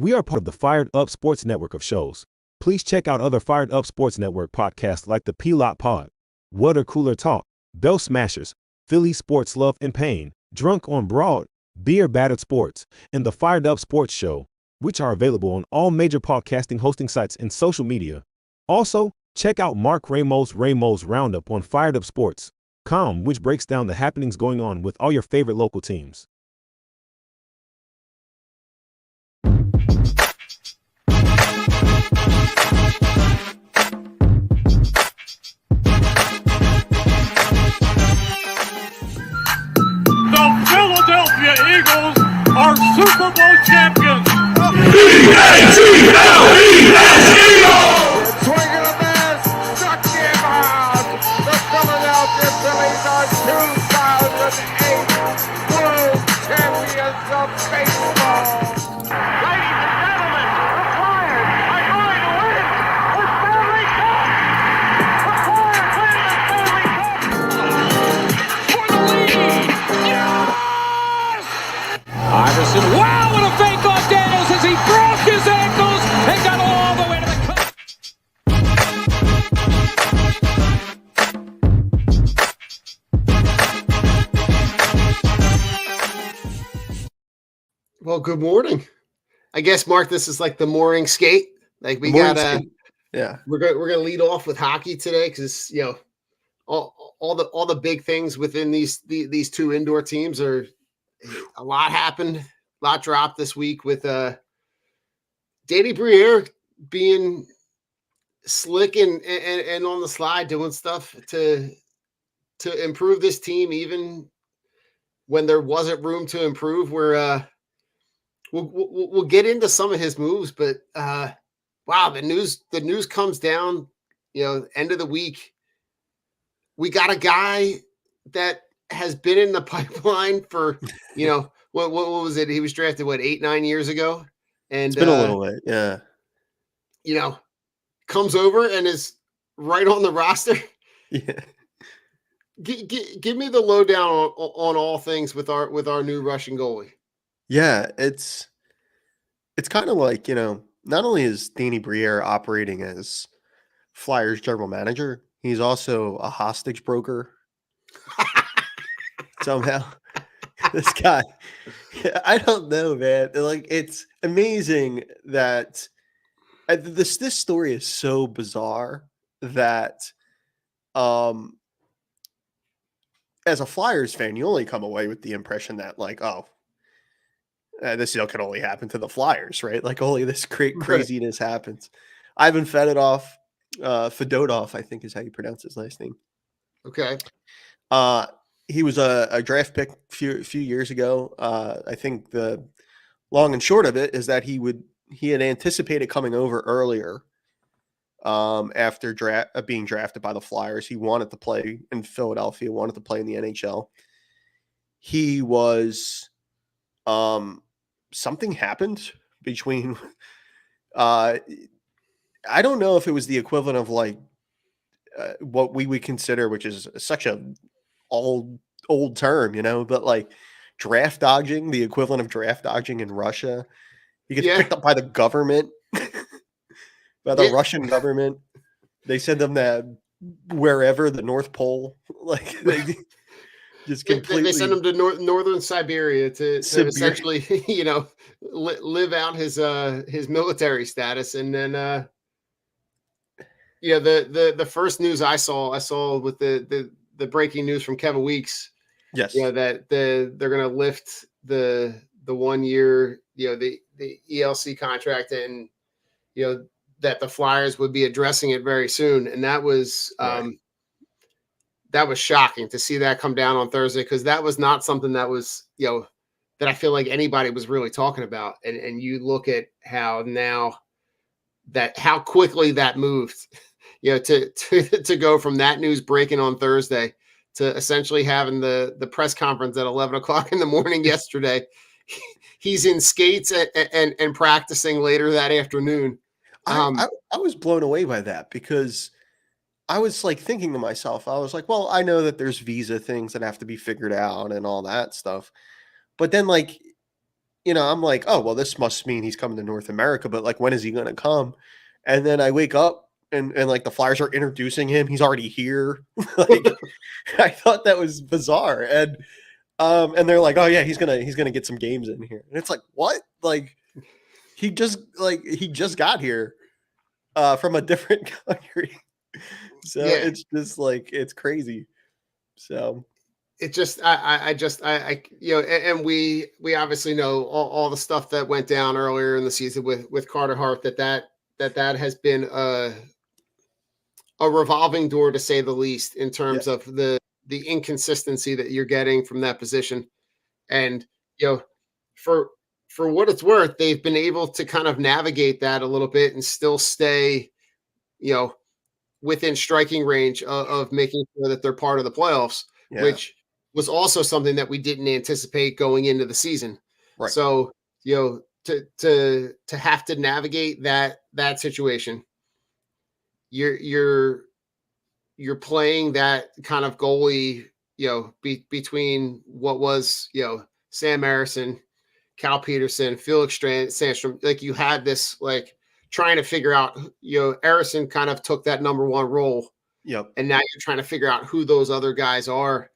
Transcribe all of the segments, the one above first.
We are part of the Fired Up Sports Network of shows. Please check out other Fired Up Sports Network podcasts like the P-Lot Pod, Water Cooler Talk, Bell Smashers, Philly Sports Love and Pain, Drunk on Broad, Beer Battered Sports, and the Fired Up Sports Show, which are available on all major podcasting hosting sites and social media. Also, check out Mark Ramos' Roundup on firedupsports.com, which breaks down the happenings going on with all your favorite local teams. The Philadelphia Eagles are Super Bowl champions. Swinging a miss, struck him out. The Philadelphia Phillies are 2008 World Champions of Baseball. Ladies and gentlemen, the Flyers are going to win the Stanley Cup. The Flyers win the Stanley Cup for the lead. Yes! Iverson, wow, what a fake off Daniels as he broke his ankles and got all the way to the cup. Well, good morning. I guess, Mark, this is like the morning skate. Like we Morning got skate. Yeah. we're gonna lead off with hockey today because all the big things within these two indoor teams are a lot happened, a lot dropped this week with Danny Briere being slick and on the slide doing stuff to improve this team even when there wasn't room to improve. We'll get into some of his moves, but wow, the news comes down, end of the week. We got a guy that has been in the pipeline for, what was it? He was drafted 8-9 years ago, and It's been a little bit. Yeah. Comes over and is right on the roster. Yeah. Give me the lowdown on all things with our new Russian goalie. Yeah. It's kind of like, not only is Danny Briere operating as Flyers general manager, he's also a hostage broker somehow. This guy, I don't know, man. Like, it's amazing that this story is so bizarre that as a Flyers fan, you only come away with the impression that, like, this can only happen to the Flyers, right? Like, only this craziness happens. Ivan Fedotov, I think is how you pronounce his last name. Okay. He was a draft pick few years ago. I think the long and short of it is that he had anticipated coming over earlier. After being drafted by the Flyers, he wanted to play in Philadelphia, wanted to play in the NHL. He was, something happened between, I don't know if it was the equivalent of like what we would consider, which is such a old term, but like draft dodging, the equivalent of draft dodging in Russia. He gets picked up by the government. By the Russian government. They send them to wherever, the North Pole. Like, they just completely... They send him to northern Siberia to essentially, live out his military status. And then, the first news I saw with the breaking news from Kevin Weeks. Yes. That they're going to lift the 1 year, the ELC contract, and, that the Flyers would be addressing it very soon. And that was that was shocking to see that come down on Thursday, because that was not something that was, that I feel like anybody was really talking about. And you look at how quickly that moved, to go from that news breaking on Thursday to essentially having the press conference at 11 o'clock in the morning yesterday. He's in skates and practicing later that afternoon. I was blown away by that, because I was like thinking to myself, I was like, well, I know that there's visa things that have to be figured out and all that stuff. But then, like, I'm like, oh, well, this must mean he's coming to North America, but like, when is he going to come? And then I wake up and like the Flyers are introducing him. He's already here. Like, I thought that was bizarre. And they're like, oh yeah, he's gonna get some games in here. And it's like, what? Like, he just got here from a different country. So Yeah. it's just like, it's crazy. So It just, and we obviously know all the stuff that went down earlier in the season with Carter Hart, that has been a revolving door, to say the least, in yeah, terms of the inconsistency that you're getting from that position. And, you know, for what it's worth, they've been able to kind of navigate that a little bit and still stay, you know, within striking range of making sure that they're part of the playoffs, yeah, which was also something that we didn't anticipate going into the season. right. So, to have to navigate that situation, you're playing that kind of goalie, between what was, Sam Harrison, Cal Peterson, Felix Sandstrom. Like, you had this, like, trying to figure out, Harrison kind of took that number one role, Yep. and now you're trying to figure out who those other guys are.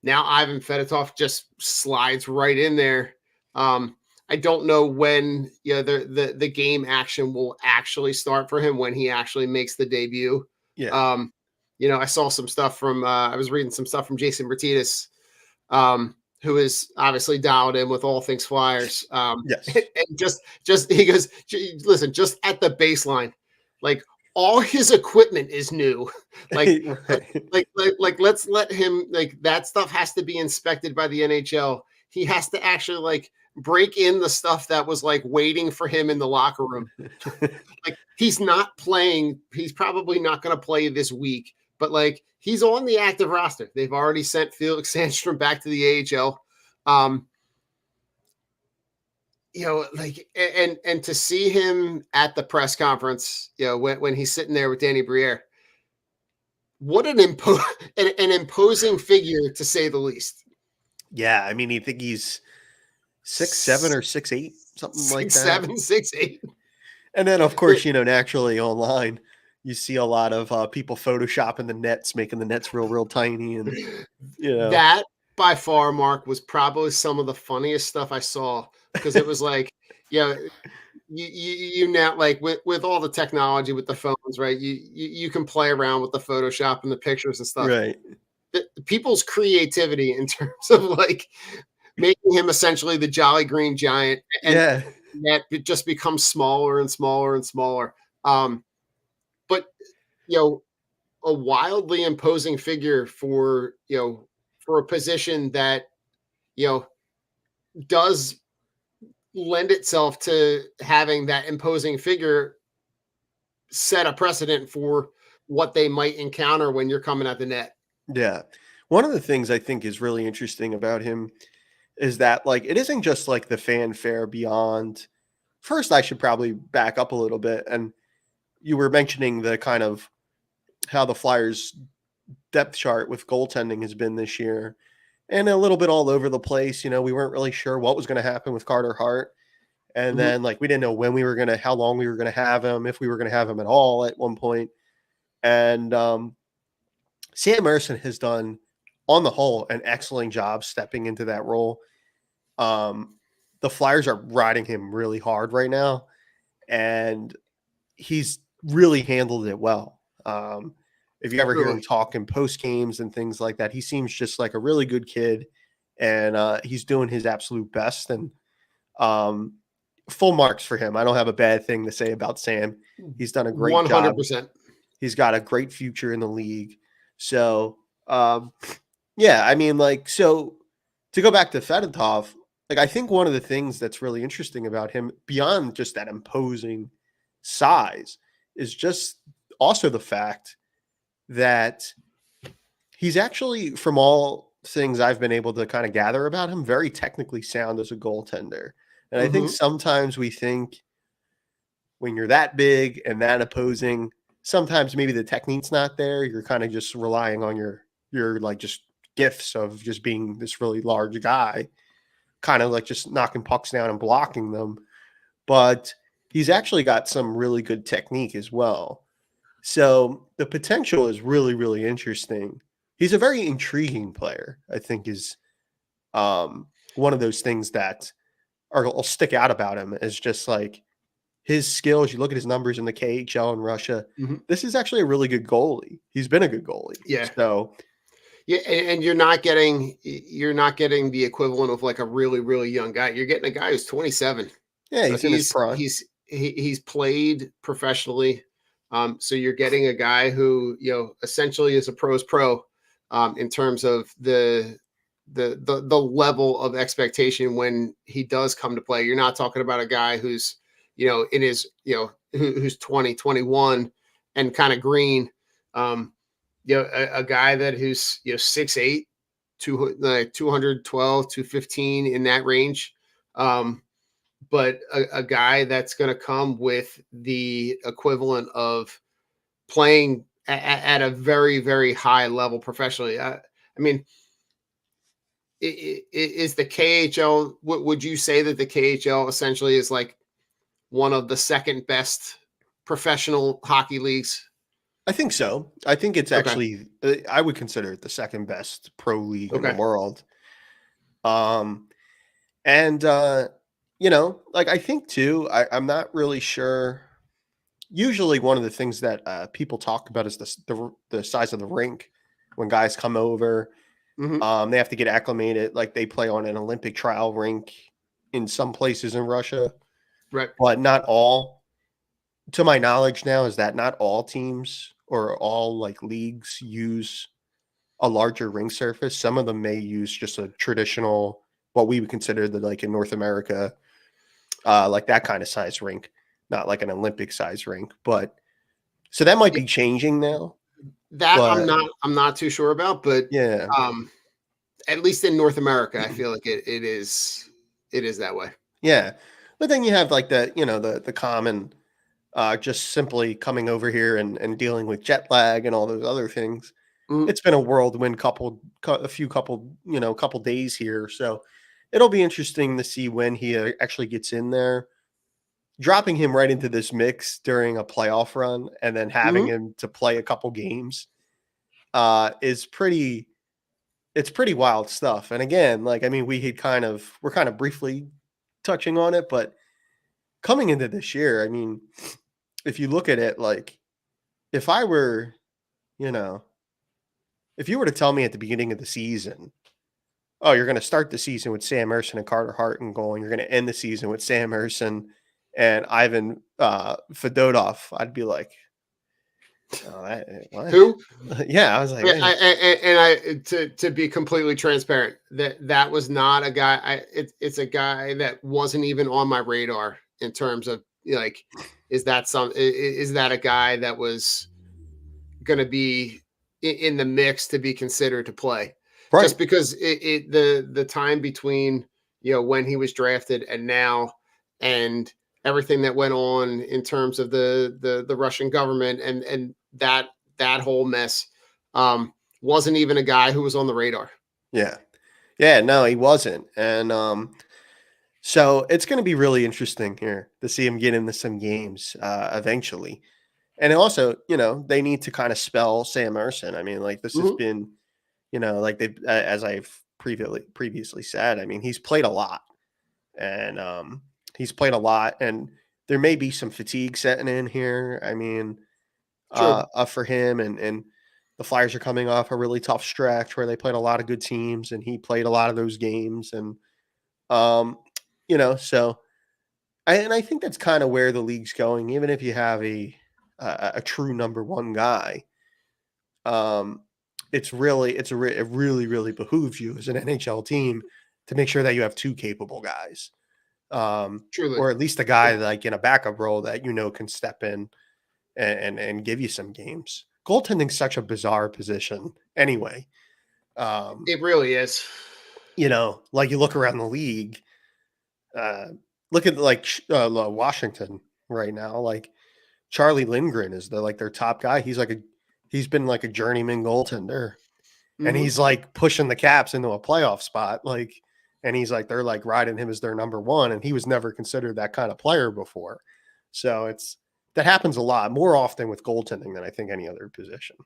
Now Ivan Fedotov just slides right in there. I don't know when the game action will actually start for him, when he actually makes the debut. Yeah. I saw some stuff from I was reading some stuff from Jason Bertidis, who is obviously dialed in with all things Flyers. Yes. And just he goes, listen, just at the baseline, like, all his equipment is new. Like, Right. like let's let him, like, that stuff has to be inspected by the NHL. He has to actually, like, break in the stuff that was, like, waiting for him in the locker room. Like, he's not playing. He's probably not going to play this week, but, like, he's on the active roster. They've already sent Felix Sandstrom back to the AHL. Like, and to see him at the press conference, when he's sitting there with Danny Briere, what an imposing figure, to say the least. Yeah, I mean, you think he's 6'7" or 6'8", something like that. 6'7", 6'8". And then, of course, naturally online, you see a lot of people photoshopping the nets, making the nets real tiny, and That, by far, Mark, was probably some of the funniest stuff I saw, because it was like, you now, like, with all the technology with the phones, right? You can play around with the Photoshop and the pictures and stuff. right. People's creativity in terms of, like, making him essentially the Jolly Green Giant, and Yeah, that it just becomes smaller and smaller and smaller. But a wildly imposing figure for a position that does lend itself to having that imposing figure set a precedent for what they might encounter when you're coming at the net. yeah. One of the things I think is really interesting about him is that, like, it isn't just like the fanfare beyond. First, I should probably back up a little bit. And you were mentioning the kind of how the Flyers depth chart with goaltending has been this year, and a little bit all over the place. We weren't really sure what was going to happen with Carter Hart. And then, like, we didn't know how long we were going to have him, if we were going to have him at all at one point. And Sam Harrison has done, on the whole, an excellent job stepping into that role. The Flyers are riding him really hard right now, and he's really handled it well. If you ever hear him talk in post games and things like that, he seems just like a really good kid, and he's doing his absolute best. And full marks for him. I don't have a bad thing to say about Sam. He's done a great 100%. job. He's got a great future in the league. So, yeah, I mean, like, so to go back to Fedotov, like, I think one of the things that's really interesting about him, beyond just that imposing size, is just also the fact that he's actually, from all things I've been able to kind of gather about him, very technically sound as a goaltender. And I think sometimes we think when you're that big and that opposing, sometimes maybe the technique's not there. You're kind of just relying on your like, just gifts of just being this really large guy. kind of like just knocking pucks down and blocking them, but he's actually got some really good technique as well. So the potential is really, really interesting. He's a very intriguing player, I think, is one of those things that will stick out about him is just like his skills. You look at his numbers in the KHL in Russia. Mhm. This is actually a really good goalie. He's been a good goalie. Yeah. So Yeah, and you're not getting the equivalent of like a really, really young guy. You're getting a guy who's 27. yeah, So he's in his prime. he's played professionally. So you're getting a guy who, essentially is a pro's pro, in terms of the level of expectation when he does come to play. You're not talking about a guy who's, in his, who's 20, 21 and kind of green. A guy that who's 6'8", 212, 215 in that range. But a guy that's going to come with the equivalent of playing at a very, very high level professionally. I mean, is the KHL, would you say that the KHL essentially is like one of the second best professional hockey leagues? I think so. I think it's Okay. actually, I would consider it the second best pro league in the Okay. world. And like I think too, I'm not really sure. Usually, one of the things that people talk about is the size of the rink when guys come over. Mhm. They have to get acclimated, like they play on an Olympic trial rink in some places in Russia, Right. but not all. To my knowledge now, is that not all teams or all like leagues use a larger rink surface. Some of them may use just a traditional, what we would consider the like in North America, like that kind of size rink, not like an Olympic size rink. But so that might be changing now. That But I'm not too sure about, but yeah, at least in North America, I feel like it is that way. yeah. But then you have like the common, just simply coming over here and dealing with jet lag and all those other things. Mhm. It's been a whirlwind couple days here. So it'll be interesting to see when he actually gets in there. Dropping him right into this mix during a playoff run and then having Mhm. him to play a couple games is pretty. It's pretty wild stuff. And again, like I mean, we're kind of briefly touching on it, but coming into this year, I mean, if you look at it, like if I were, you know, if you were to tell me at the beginning of the season, oh, you're going to start the season with Sam Ersson and Carter Hart and goal, and you're going to end the season with Sam Ersson and Ivan Fedotov, I'd be like, oh, what? Who? Yeah, I was like, Yeah, hey. to be completely transparent, that was not a guy. It's a guy that wasn't even on my radar in terms of like, is that a guy that was going to be in the mix to be considered to play? Right. Just because the time between when he was drafted and now, and everything that went on in terms of the Russian government and that whole mess, wasn't even a guy who was on the radar. Yeah. Yeah, no, he wasn't. And so it's going to be really interesting here to see him get into some games eventually. And also, they need to kind of spell Sam Ersson. I mean, like this has Mhm. been, like they, as I've previously said, I mean, he's played a lot, and and there may be some fatigue setting in here. I mean, True. for him, and the Flyers are coming off a really tough stretch where they played a lot of good teams, and he played a lot of those games, and um, so I think that's kind of where the league's going. Even if you have a true number one guy, um, it really really behooves you as an NHL team to make sure that you have two capable guys, Truly. or at least a guy like in a backup role that can step in and give you some games. Goaltending's such a bizarre position, anyway. Um, It really is. like you look around the league, uh, look at like Washington right now, like Charlie Lindgren is their top guy. He's been like a journeyman goaltender, and Mhm. he's like pushing the Caps into a playoff spot. Like And he's like, they're like riding him as their number one. And he was never considered that kind of player before. So that happens a lot, more often with goaltending than I think any other position.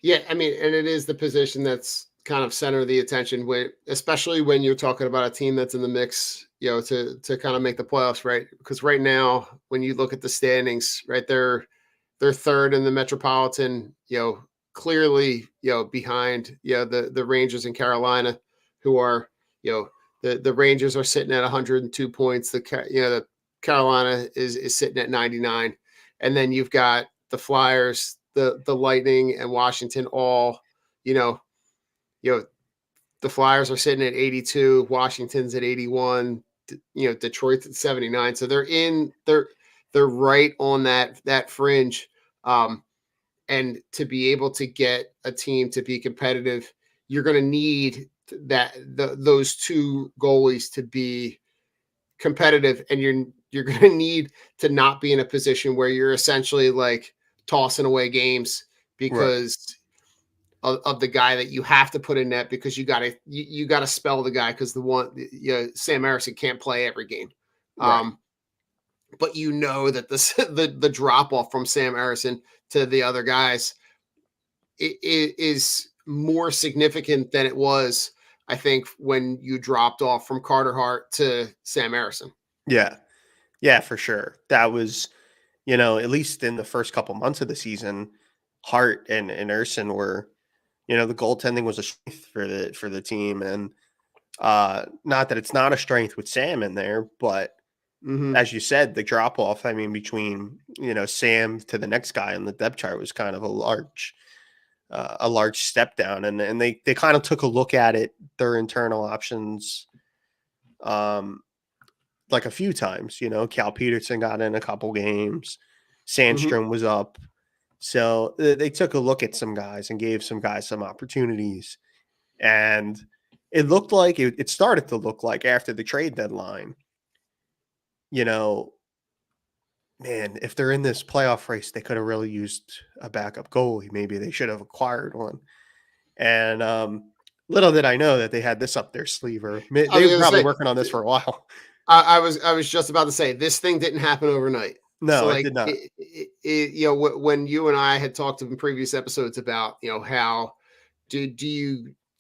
Yeah, I mean, and it is the position that's kind of center of the attention, especially when you're talking about a team that's in the mix, to kind of make the playoffs, right? Because right now, when you look at the standings, right, they're third in the Metropolitan, clearly, behind, the Rangers in Carolina, who are, the Rangers are sitting at 102 points. The Carolina is sitting at 99, and then you've got the Flyers, the Lightning, and Washington all, the Flyers are sitting at 82, Washington's at 81, Detroit's at 79. So they're right on that fringe. And to be able to get a team to be competitive, you're going to need those two goalies to be competitive, and you're going to need to not be in a position where you're essentially like tossing away games because of the guy that you have to put in net, because you got to spell the guy, because Sam Harrison can't play every game. Right. But that the drop off from Sam Harrison to the other guys is more significant than it was, I think, when you dropped off from Carter Hart to Sam Harrison. Yeah, for sure. That was, at least in the first couple months of the season, Hart and Erson were, the goaltending was a strength for the team. And not that it's not a strength with Sam in there, but as you said, the drop off, I mean, between, Sam to the next guy on the depth chart was kind of a large step down. And they kind of took a look at it, their internal options, like a few times. Cal Peterson got in a couple games, Sandstrom was up. So they took a look at some guys and gave some guys some opportunities. And it looked like it started to look like after the trade deadline, man, if they're in this playoff race, they could have really used a backup goalie. Maybe they should have acquired one. And little did I know that they had this up their sleeve, or they were probably working on this for a while. I was just about to say, this thing didn't happen overnight. No, so it did not. When you and I had talked in previous episodes about, how do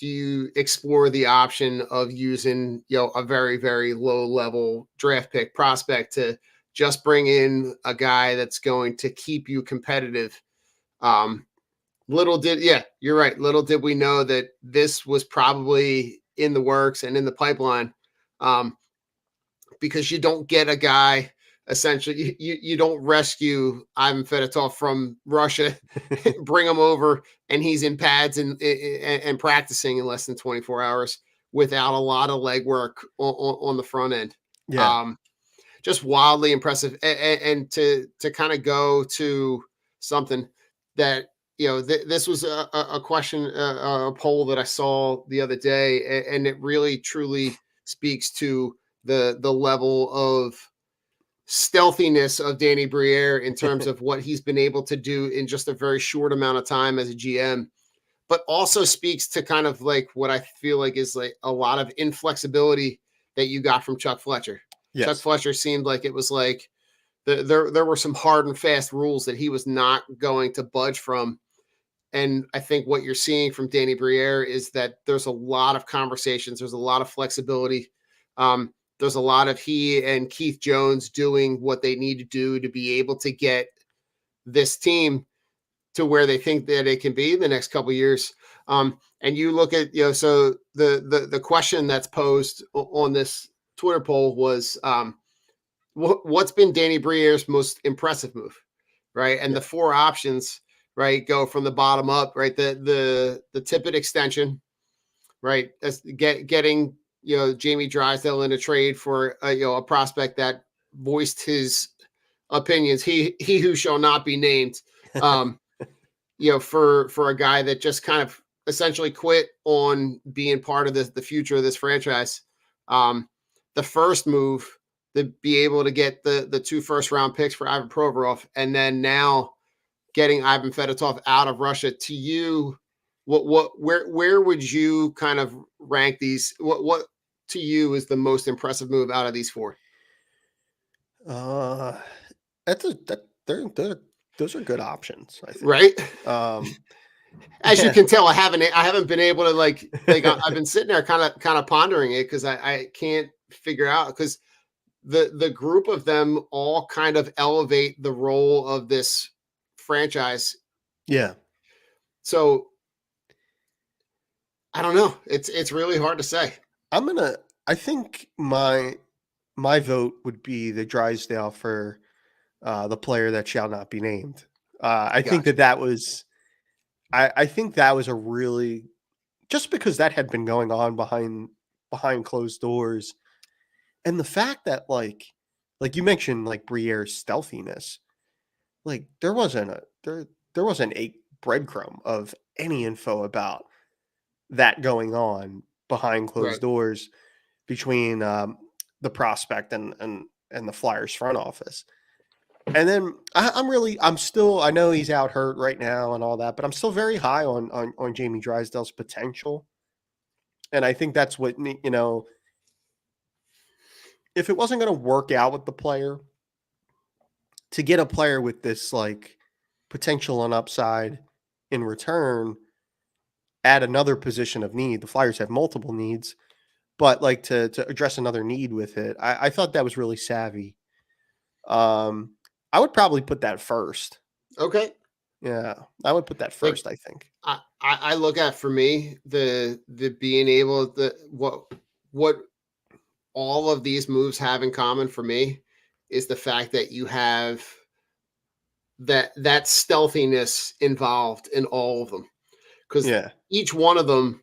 you explore the option of using, a very, very low level draft pick prospect to just bring in a guy that's going to keep you competitive. Little did we know that this was probably in the works and in the pipeline, because you don't get a guy, essentially, you don't rescue Ivan Fedotov from Russia, bring him over, and he's in pads and practicing in less than 24 hours without a lot of legwork on the front end. Yeah. Just wildly impressive. And to kind of go to something that, this was a question, a poll that I saw the other day, and it really truly speaks to the level of stealthiness of Danny Briere in terms of what he's been able to do in just a very short amount of time as a GM, but also speaks to kind of like what I feel like is like a lot of inflexibility that you got from Chuck Fletcher. Yes. Chuck Fletcher seemed like it was like there were some hard and fast rules that he was not going to budge from. And I think what you're seeing from Danny Briere is that there's a lot of conversations. There's a lot of flexibility. There's a lot of he and Keith Jones doing what they need to do to be able to get this team to where they think that it can be in the next couple of years. And you look at, so the question that's posed on this Twitter poll was, what's been Danny Briere's most impressive move, right? And the four options, right, go from the bottom up, right? The Tippett extension, right? As getting, Jamie Drysdale in a trade for a prospect that voiced his opinions. He who shall not be named. For a guy that just kind of essentially quit on being part of the future of this franchise. The first move to be able to get the 2 first-round picks for Ivan Provorov, and then now getting Ivan Fedotov out of Russia. To you, where would you kind of rank these? What to you is the most impressive move out of these four? That's those are good options, I think. Right? Um, As you yeah. can tell, I haven't been able to like I've been sitting there kind of pondering it because I can't figure out because the group of them all kind of elevate the role of this franchise. Yeah. So I don't know. It's really hard to say. I think my vote would be the Drysdale for the player that shall not be named. I think Gotcha. that was I think that was a really just because that had been going on behind closed doors, and the fact that like you mentioned like Briere's stealthiness, like there wasn't a breadcrumb of any info about that going on behind Right. closed doors between the prospect and the Flyers front office. And then I know he's out hurt right now and all that, but I'm still very high on Jamie Drysdale's potential. And I think that's what, if it wasn't going to work out with the player, to get a player with this like potential and upside in return at another position of need, the Flyers have multiple needs, but like to address another need with it, I thought that was really savvy. Um, I would probably put that first. Okay. Yeah, I would put that Like first, I think. I look at for me the being able what all of these moves have in common for me is the fact that you have that stealthiness involved in all of them because Yeah. each one of them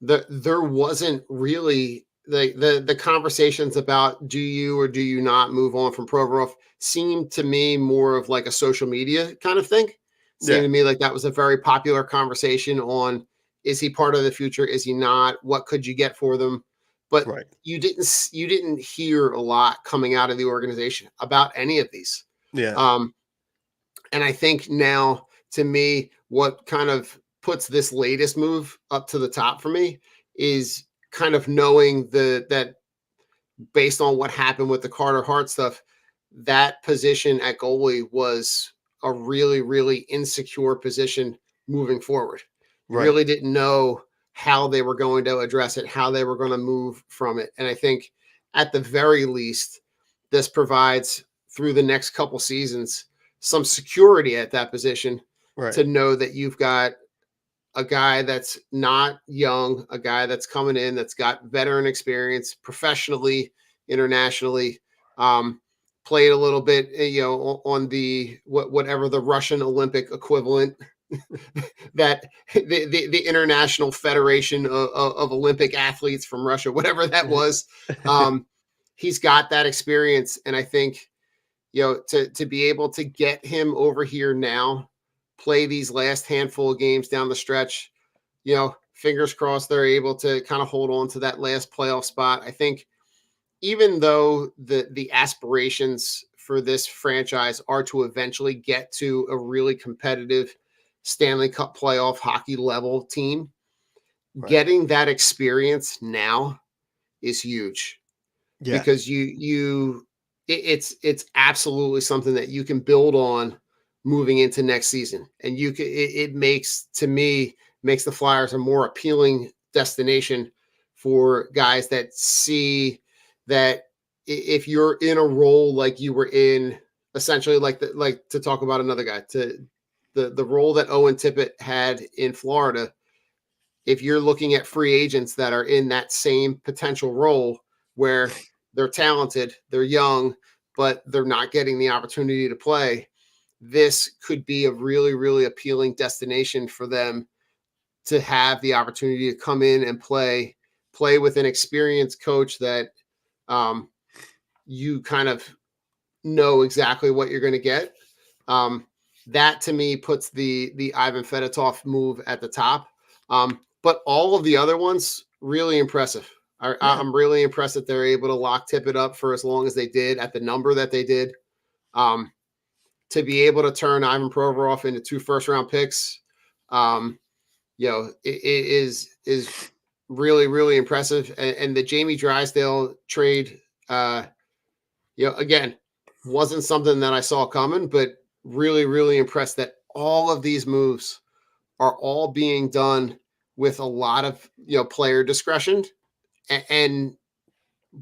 there wasn't really the conversations about do you or do you not move on from Provorov seemed to me more of like a social media kind of thing. Seemed Yeah. to me like that was a very popular conversation on is he part of the future? Is he not? What could you get for them? But Right. you didn't hear a lot coming out of the organization about any of these. Yeah. And I think now, to me, what kind of puts this latest move up to the top for me is kind of knowing that based on what happened with the Carter Hart stuff, that position at goalie was a really, really insecure position moving forward. You Right. really didn't know how they were going to address it, how they were going to move from it. And I think at the very least, this provides through the next couple seasons some security at that position Right. to know that you've got a guy that's not young, a guy that's coming in that's got veteran experience professionally, internationally, played a little bit, on the whatever the Russian Olympic equivalent that the International Federation of Olympic Athletes from Russia, whatever that was. He's got that experience, and I think to be able to get him over here now, play these last handful of games down the stretch, fingers crossed they're able to kind of hold on to that last playoff spot. I think even though the aspirations for this franchise are to eventually get to a really competitive Stanley Cup playoff hockey level team, Right. getting that experience now is huge Yeah. because it's absolutely something that you can build on moving into next season, and it makes the Flyers a more appealing destination for guys that see that if you're in a role like you were in, essentially like to talk about another guy, to the role that Owen Tippett had in Florida. If you're looking at free agents that are in that same potential role where they're talented, they're young, but they're not getting the opportunity to play, this could be a really, really appealing destination for them to have the opportunity to come in and play with an experienced coach that you kind of know exactly what you're going to get. That to me puts the Ivan Fedotov move at the top. But all of the other ones really impressive. Yeah. I'm really impressed that they're able to lock Tippett up for as long as they did at the number that they did. To be able to turn Ivan Provorov into 2 first-round picks, it is really, really impressive. And the Jamie Drysdale trade, again, wasn't something that I saw coming, but really, really impressed that all of these moves are all being done with a lot of player discretion and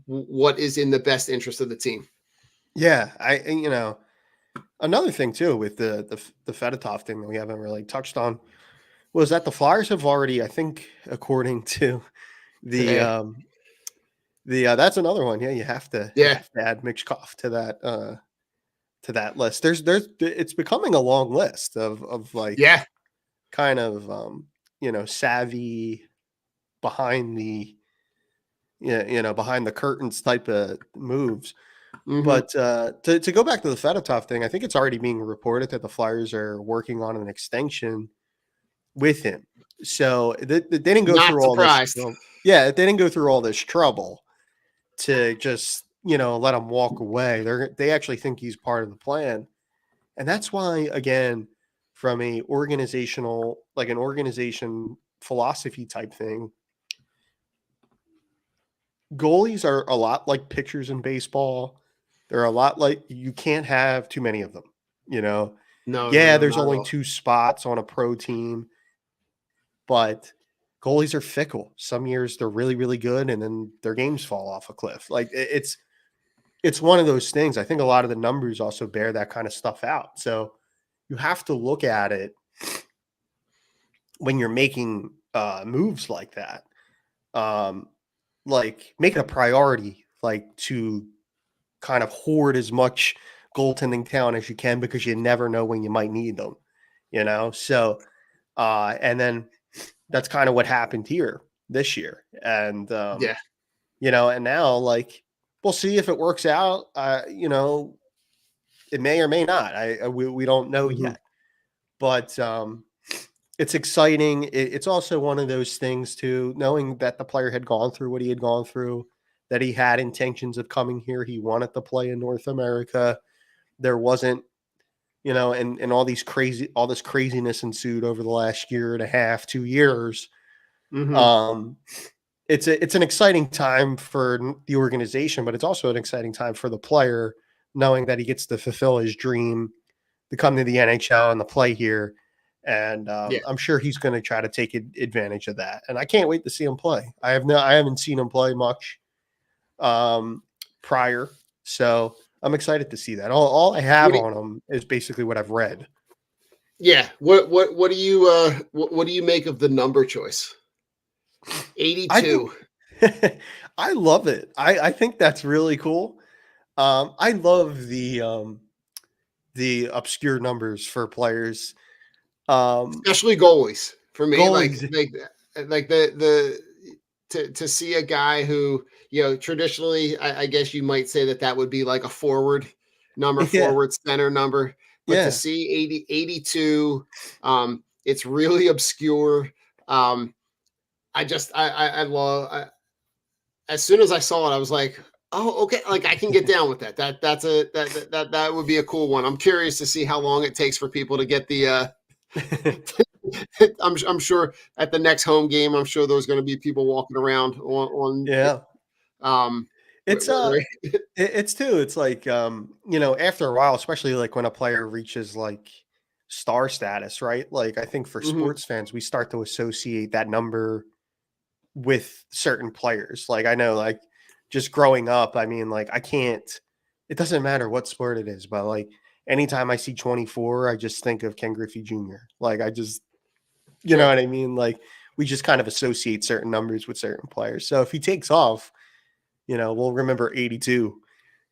what is in the best interest of the team. Yeah, another thing too with the Fedotov thing that we haven't really touched on was that the Flyers have already, I think, according to the that's another one. Yeah, you have to add Michkov to that list. There's it's becoming a long list of like kind of savvy behind the behind the curtains type of moves. Mm-hmm. But to go back to the Fedotov thing, I think it's already being reported that the Flyers are working on an extension with him. So they didn't go through all this. Yeah, they didn't go through all this trouble to just let him walk away. They actually think he's part of the plan, and that's why, again, from an organization philosophy type thing, goalies are a lot like pitchers in baseball. They're a lot like you can't have too many of them. No, there's only 2 spots on a pro team, but goalies are fickle. Some years they're really, really good, and then their games fall off a cliff. Like it's one of those things. I think a lot of the numbers also bear that kind of stuff out. So you have to look at it when you're making moves like that. Like make it a priority, like to kind of hoard as much goaltending talent as you can, because you never know when you might need them, So, and then that's kind of what happened here this year. And, and now like, we'll see if it works out. It may or may not. We don't know yet, but it's exciting. It's also one of those things too, knowing that the player had gone through what he had gone through, that he had intentions of coming here. He wanted to play in North America. There wasn't, and all this craziness ensued over the last year and a half, 2 years. Mm-hmm. It's an exciting time for the organization, but it's also an exciting time for the player, knowing that he gets to fulfill his dream to come to the NHL and to play here. And I'm sure he's going to try to take advantage of that. And I can't wait to see him play. I haven't seen him play much prior, so I'm excited to see that. All I have on him is basically what I've read. Yeah. What do you make of the number choice? 82. I love it. I think that's really cool. I love the obscure numbers for players. Especially goalies for me, like to see a guy who, traditionally, I guess you might say that would be like a forward number, forward center number, but to see 82, it's really obscure. I love, as soon as I saw it, I was like, oh, okay. Like I can get down with that. That would be a cool one. I'm curious to see how long it takes for people to get the, I'm sure at the next home game, I'm sure there's going to be people walking around on it's too. It's like, after a while, especially like when a player reaches like star status, right? Like I think for sports fans, we start to associate that number with certain players. Like I know, like just growing up, I mean, like it doesn't matter what sport it is, but like anytime I see 24, I just think of Ken Griffey Jr. Like I just, you know what I mean? Like we just kind of associate certain numbers with certain players. So if he takes off, we'll remember 82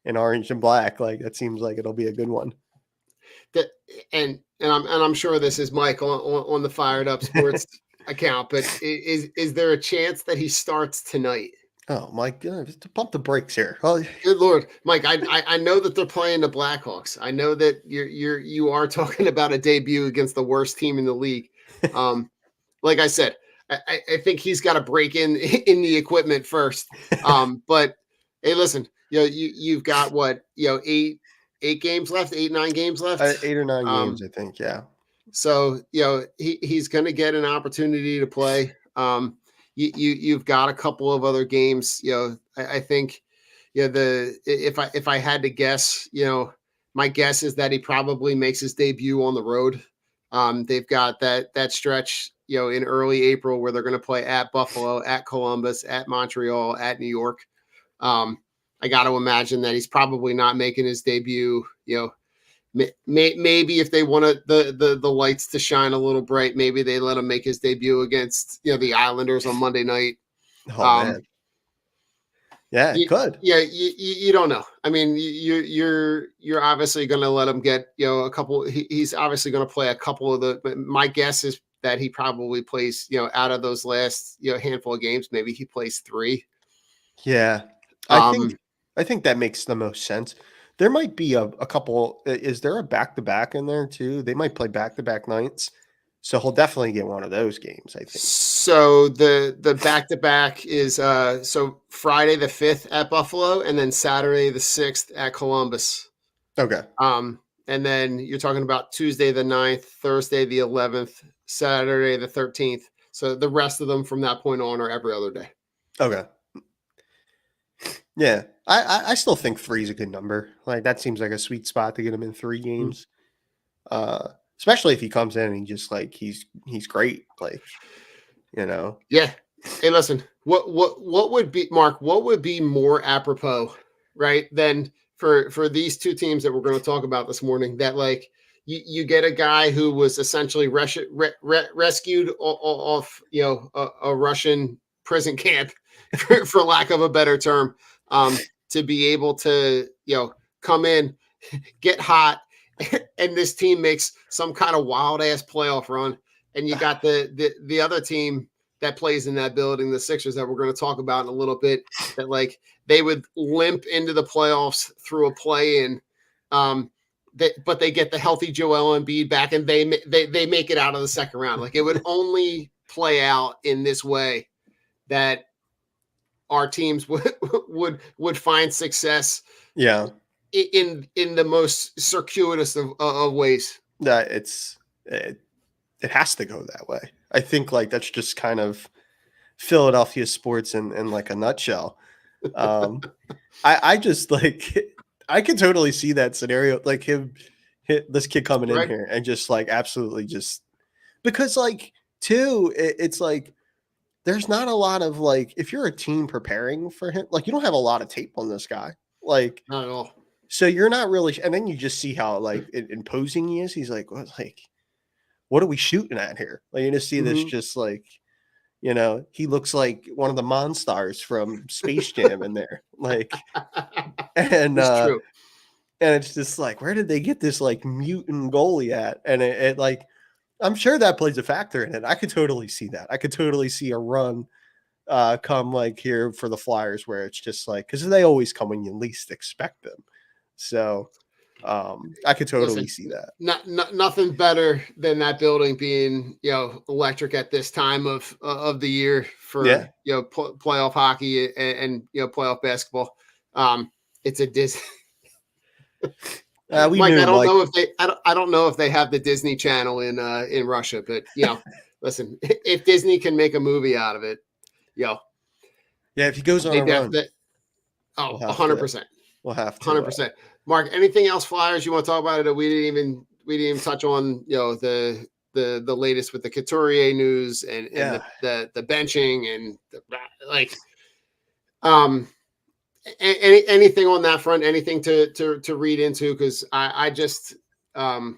in orange and black. Like that seems like it'll be a good one. And I'm sure this is Mike on the Fired Up Sports account, but is there a chance that he starts tonight? Oh my God! Pump the brakes here. Oh, good Lord, Mike! I know that they're playing the Blackhawks. I know that you are talking about a debut against the worst team in the league. Like I said, I think he's got to break in the equipment first. But hey, listen, you've got what 8 games left, 9 games left, 8 or 9 games, I think. Yeah. So he's going to get an opportunity to play. you've got a couple of other games. I think, if I had to guess, my guess is that he probably makes his debut on the road. They've got that stretch, in early April where they're going to play at Buffalo, at Columbus, at Montreal, at New York. I got to imagine that he's probably not making his debut. Maybe if they wanted the lights to shine a little bright, maybe they let him make his debut against the Islanders on Monday night. Oh man, yeah, it could. Yeah, you don't know. I mean, you're obviously going to let him get a couple. He's obviously going to play a couple of the. My guess is that he probably plays out of those last handful of games. Maybe he plays 3. Yeah, I think that makes the most sense. There might be a couple. Is there a back-to-back in there too? They might play back-to-back nights, so he'll definitely get one of those games, I think. So the back-to-back is so Friday the 5th at Buffalo, and then Saturday the 6th at Columbus. Okay. And then you're talking about Tuesday the 9th, Thursday the 11th, Saturday the 13th. So the rest of them from that point on are every other day. Okay. Yeah, I still think 3 is a good number. Like that seems like a sweet spot to get him in 3 games. Especially if he comes in and he just like he's great. Like, Yeah. Hey, listen, what would be, Mark, what would be more apropos, right, than for these two teams that we're going to talk about this morning, that like you get a guy who was essentially rescued off a Russian prison camp, for lack of a better term, to be able to come in, get hot, and this team makes some kind of wild ass playoff run, and you got the other team that plays in that building, the Sixers, that we're going to talk about in a little bit, that like they would limp into the playoffs through a play-in, but they get the healthy Joel Embiid back, and they make it out of the second round. Like, it would only play out in this way that our teams would find success. Yeah. In the most circuitous of ways. That it has to go that way. I think like that's just kind of Philadelphia sports in like a nutshell. I just like I can totally see that scenario, like this kid coming in here and just like absolutely just because like too it's like there's not a lot of like if you're a team preparing for him, like you don't have a lot of tape on this guy, like not at all. So you're not really, and then you just see how like imposing he is. He's like, what are we shooting at here? Like you just see this, just like, he looks like one of the Monstars from Space Jam in there, like, and true. And it's just like, where did they get this like mutant goalie at? And it like, I'm sure that plays a factor in it. I could totally see that. I could totally see a run come like here for the Flyers where it's just like, because they always come when you least expect them. So I could totally see that. Nothing better than that building being, electric at this time of the year for, playoff hockey and playoff basketball. It's a Disney. Mike, I don't know if they have the Disney Channel in Russia, but listen, if Disney can make a movie out of it, if he goes on a run, 100%. We'll have to 100%. Mark, anything else Flyers you want to talk about it that we didn't even touch on? The latest with the Couturier news and the benching and anything on that front? Anything to read into? Because I just I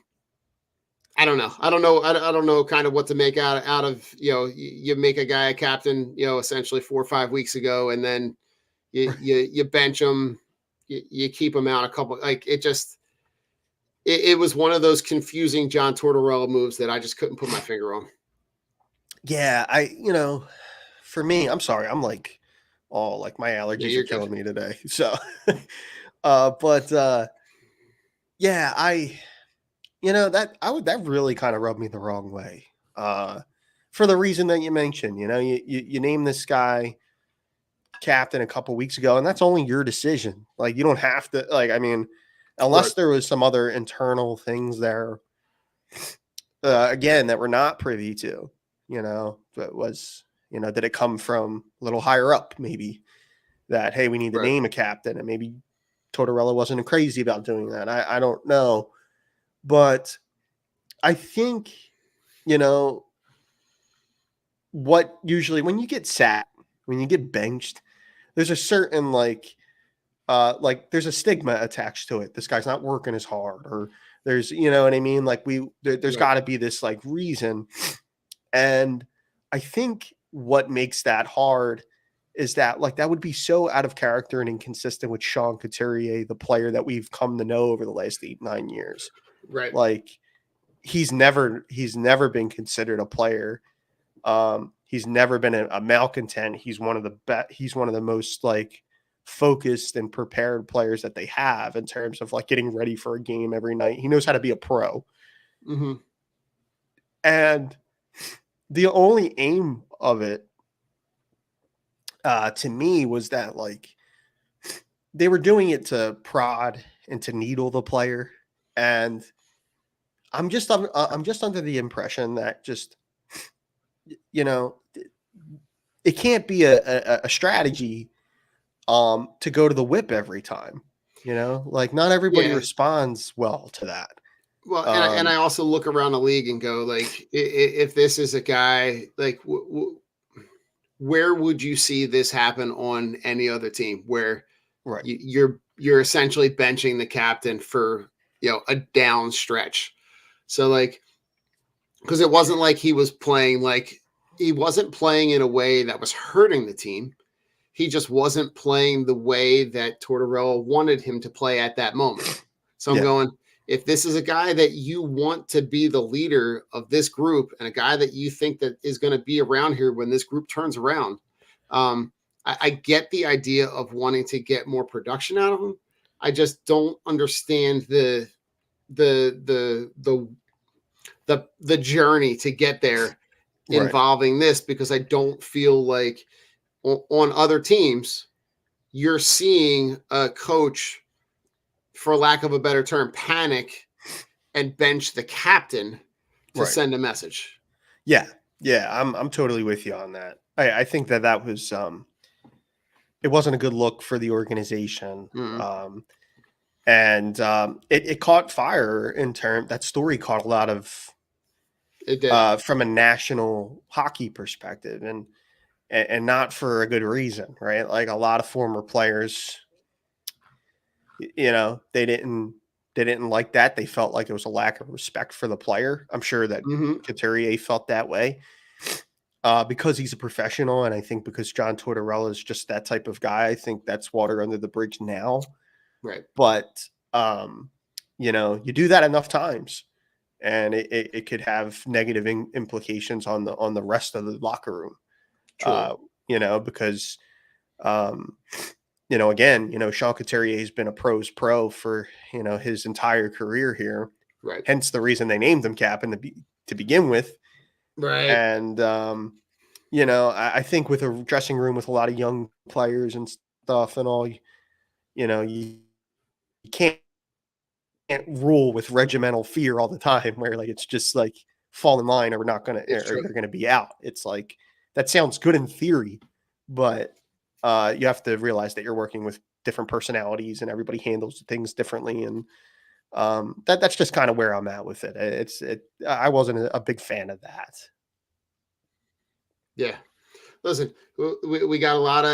don't know. I don't know kind of what to make out of you make a guy a captain essentially 4 or 5 weeks ago, and then you bench him. You keep him out a couple, like it was one of those confusing John Tortorella moves that I just couldn't put my finger on. Yeah, for me, I'm sorry, I'm like, like my allergies are killing me today. So, that really kind of rubbed me the wrong way. For the reason that you mentioned, you name this guy captain a couple weeks ago, and that's only your decision. Like you don't have to, like, I mean, unless there was some other internal things there again that we're not privy to, that was You know, did it come from a little higher up, maybe, that, hey, we need to Right. name a captain, and maybe Tortorella wasn't crazy about doing that. I don't know. But I think, you know, what usually when you get sat, when you get benched, there's a certain like there's a stigma attached to it. This guy's not working as hard, or there's, you know what I mean? Like there's Right. got to be this like reason. And I think what makes that hard is that like that would be so out of character and inconsistent with Sean Couturier, the player that we've come to know over the last 8-9 years. Right. Like he's never been considered a player. He's never been a malcontent. He's one of the most like focused and prepared players that they have in terms of like getting ready for a game every night. He knows how to be a pro. Mm-hmm. And the only aim of it, to me, was that like they were doing it to prod and to needle the player. And I'm just under the impression that just, you know, it can't be a strategy to go to the whip every time. You know, like not everybody responds well to that. Well, and I also look around the league and go, like, if this is a guy, like, where would you see this happen on any other team where Right. you're essentially benching the captain for, you know, a down stretch? So like, because it wasn't like he wasn't playing in a way that was hurting the team. He just wasn't playing the way that Tortorella wanted him to play at that moment. So I'm going, if this is a guy that you want to be the leader of this group and a guy that you think that is going to be around here when this group turns around, I get the idea of wanting to get more production out of him. I just don't understand the journey to get there involving this, because I don't feel like on other teams you're seeing a coach, for lack of a better term, panic and bench the captain to send a message. Yeah. I'm totally with you on that. I think that was it wasn't a good look for the organization. Mm-hmm. It caught fire that story caught a lot of it did. From a national hockey perspective, and not for a good reason, right? Like a lot of former players, you know, they didn't like that. They felt like it was a lack of respect for the player. I'm sure that Couturier felt that way because he's a professional, and I think because John Tortorella is just that type of guy. I think that's water under the bridge now. Right. But you know, you do that enough times, and it could have negative implications on the rest of the locker room. You know, because you know, again, you know, Sean Couturier has been a pro's pro for, you know, his entire career here. Right. Hence the reason they named him captain to begin with. Right. And you know, I think with a dressing room with a lot of young players and stuff and all, you know, you can't rule with regimental fear all the time, where like it's just like fall in line or we're not gonna, or you're gonna be out. It's like that sounds good in theory, but you have to realize that you're working with different personalities and everybody handles things differently, and that's just kind of where I'm at with it. I wasn't a big fan of that. Yeah. Listen, we got a lot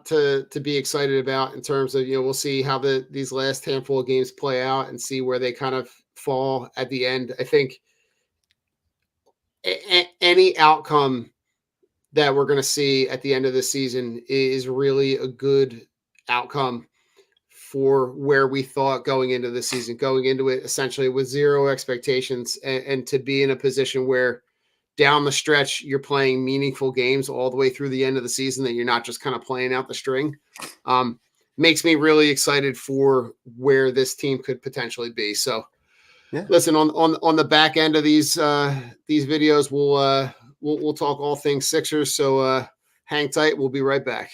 to be excited about in terms of, you know, we'll see how these last handful of games play out and see where they kind of fall at the end. I think any outcome that we're going to see at the end of the season is really a good outcome for where we thought going into the season, going into it essentially with zero expectations, and to be in a position where down the stretch you're playing meaningful games all the way through the end of the season, that you're not just kind of playing out the string, makes me really excited for where this team could potentially be. So listen, on the back end of these videos, we'll talk all things Sixers. So hang tight. We'll be right back.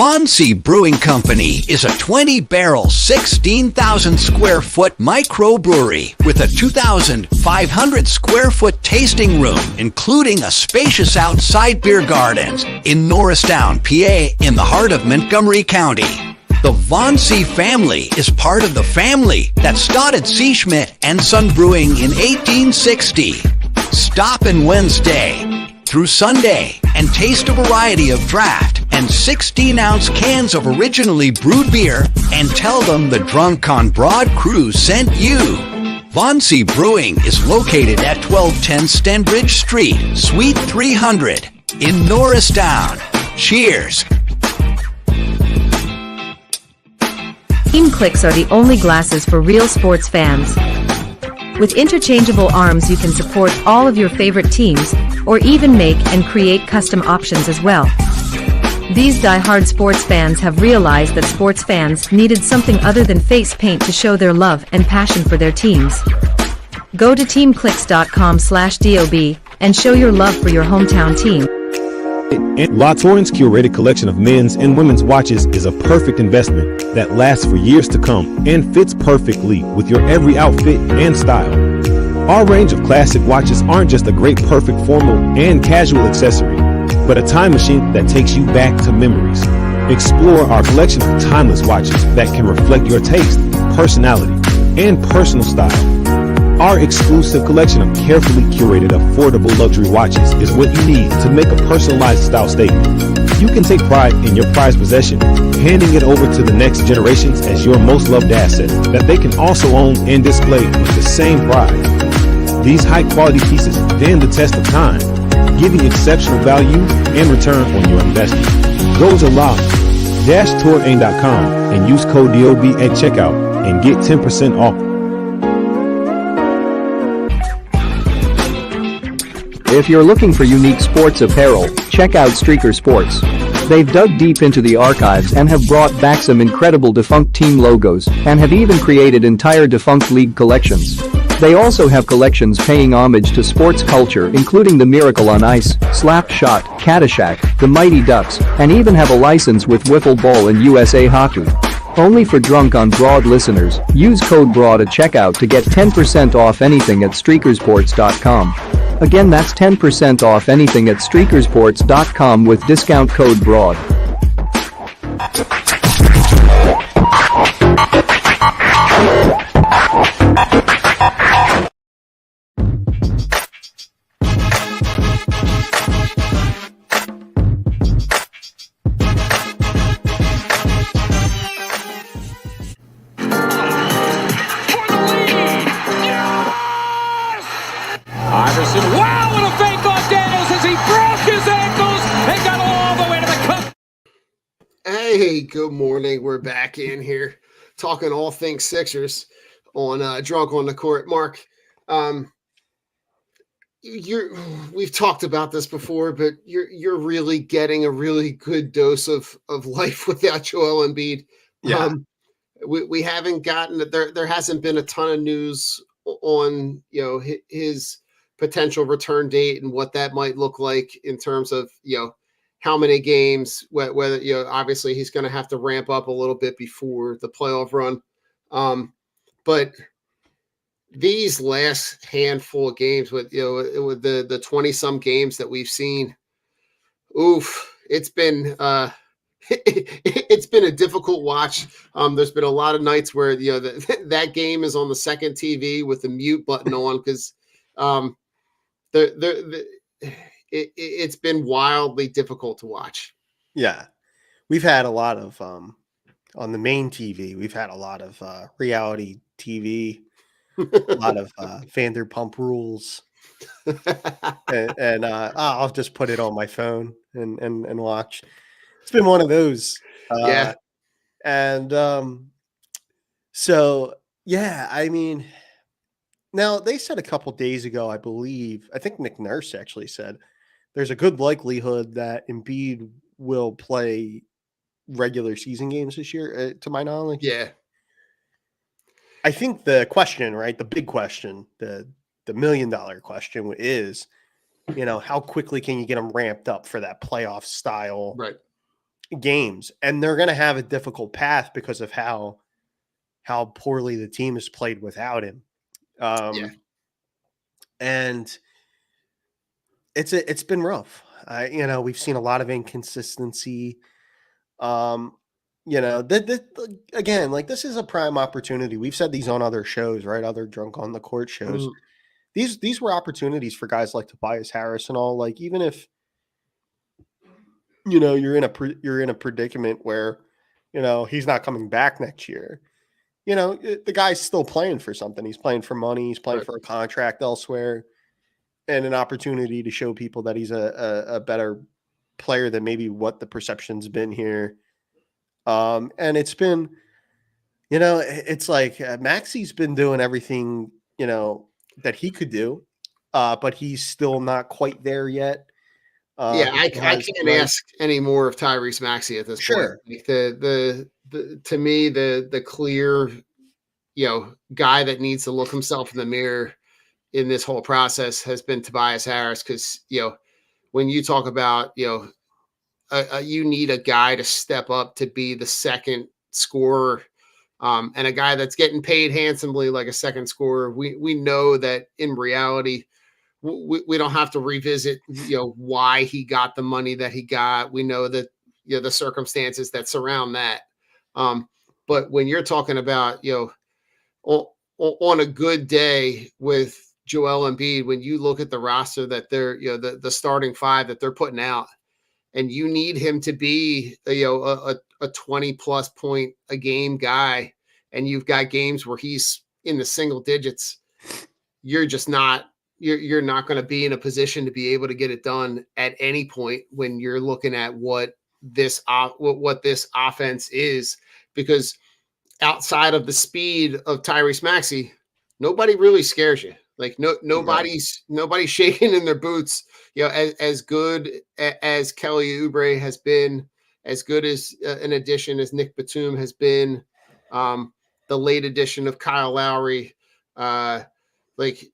Vonsey Brewing Company is a 20-barrel, 16,000-square-foot microbrewery with a 2,500-square-foot tasting room, including a spacious outside beer garden in Norristown, PA, in the heart of Montgomery County. The Vonsey family is part of the family that started C. Schmidt and Son Brewing in 1860. Stop in Wednesday through Sunday and taste a variety of draft and 16-ounce cans of originally brewed beer and tell them the Drunk on Broad crew sent you. Vonsey Brewing is located at 1210 Stenbridge Street, Suite 300 in Norristown. Cheers. Team Clicks are the only glasses for real sports fans. With interchangeable arms, you can support all of your favorite teams, or even make and create custom options as well. These die-hard sports fans have realized that sports fans needed something other than face paint to show their love and passion for their teams. Go to teamclicks.com/DOB and show your love for your hometown team. La Torrens' curated collection of men's and women's watches is a perfect investment that lasts for years to come and fits perfectly with your every outfit and style. Our range of classic watches aren't just a great perfect formal and casual accessory, but a time machine that takes you back to memories. Explore our collection of timeless watches that can reflect your taste, personality, and personal style. Our exclusive collection of carefully curated, affordable luxury watches is what you need to make a personalized style statement. You can take pride in your prized possession, handing it over to the next generations as your most loved asset that they can also own and display with the same pride. These high-quality pieces stand the test of time, giving exceptional value and return on your investment. Go to la-touraine.com and use code DOB at checkout and get 10% off. If you're looking for unique sports apparel, check out Streaker Sports. They've dug deep into the archives and have brought back some incredible defunct team logos and have even created entire defunct league collections. They also have collections paying homage to sports culture, including the Miracle on Ice, Slap Shot, Caddyshack, the Mighty Ducks, and even have a license with Wiffle Ball and USA Hockey. Only for Drunk on Broad listeners, use code BROAD at checkout to get 10% off anything at streakersports.com. Again, that's 10% off anything at streakersports.com with discount code BROAD. Wow, what a fake on Daniels as he broke his ankles and got all the way to the cup. Hey, good morning. We're back in here talking all things Sixers on Drunk on the Court. Mark, we've talked about this before, but you're really getting a really good dose of life without Joel Embiid. Yeah. We haven't gotten there hasn't been a ton of news on his potential return date and what that might look like in terms of how many games, whether obviously he's going to have to ramp up a little bit before the playoff run, but these last handful of games with the 20-some games that we've seen, it's been it's been a difficult watch. There's been a lot of nights where that game is on the second TV with the mute button on because it's been wildly difficult to watch. Yeah. We've had a lot of on the main TV, we've had a lot of reality TV, a lot of Vanderpump Rules. and I'll just put it on my phone and watch. It's been one of those. Yeah. And so yeah, I mean, now they said a couple days ago, I think Nick Nurse actually said there's a good likelihood that Embiid will play regular season games this year, to my knowledge. Yeah. I think the question, right, the big question, the $1 million question is, how quickly can you get them ramped up for that playoff style Right. games, and they're going to have a difficult path because of how poorly the team has played without him. Yeah. And it's been rough. We've seen a lot of inconsistency. Again, like, this is a prime opportunity. We've said these on other shows, right? Other Drunk on the Court shows. Mhm. These were opportunities for guys like Tobias Harris and all. Like, even if you're in a predicament where he's not coming back next year. The guy's still playing for something. He's playing for money. He's playing Right. for a contract elsewhere, and an opportunity to show people that he's a better player than maybe what the perception's been here. And it's been, it's like Maxi's been doing everything that he could do, but he's still not quite there yet. Yeah, He I still has can't the right. ask any more of Tyrese Maxey at this point. Sure. Like, the to me, the clear, guy that needs to look himself in the mirror in this whole process has been Tobias Harris, because when you talk about you need a guy to step up to be the second scorer, and a guy that's getting paid handsomely like a second scorer. We know that in reality, we don't have to revisit why he got the money that he got. We know that the circumstances that surround that. But when you're talking about on a good day with Joel Embiid, when you look at the roster that they're the starting five that they're putting out, and you need him to be a 20 plus point a game guy, and you've got games where he's in the single digits, you're just not you're not going to be in a position to be able to get it done at any point when you're looking at what this offense is, because outside of the speed of Tyrese Maxey, nobody really scares you. Like, nobody's shaking in their boots. As good as Kelly Oubre has been, as good as an addition as Nick Batum has been, the late addition of Kyle Lowry, like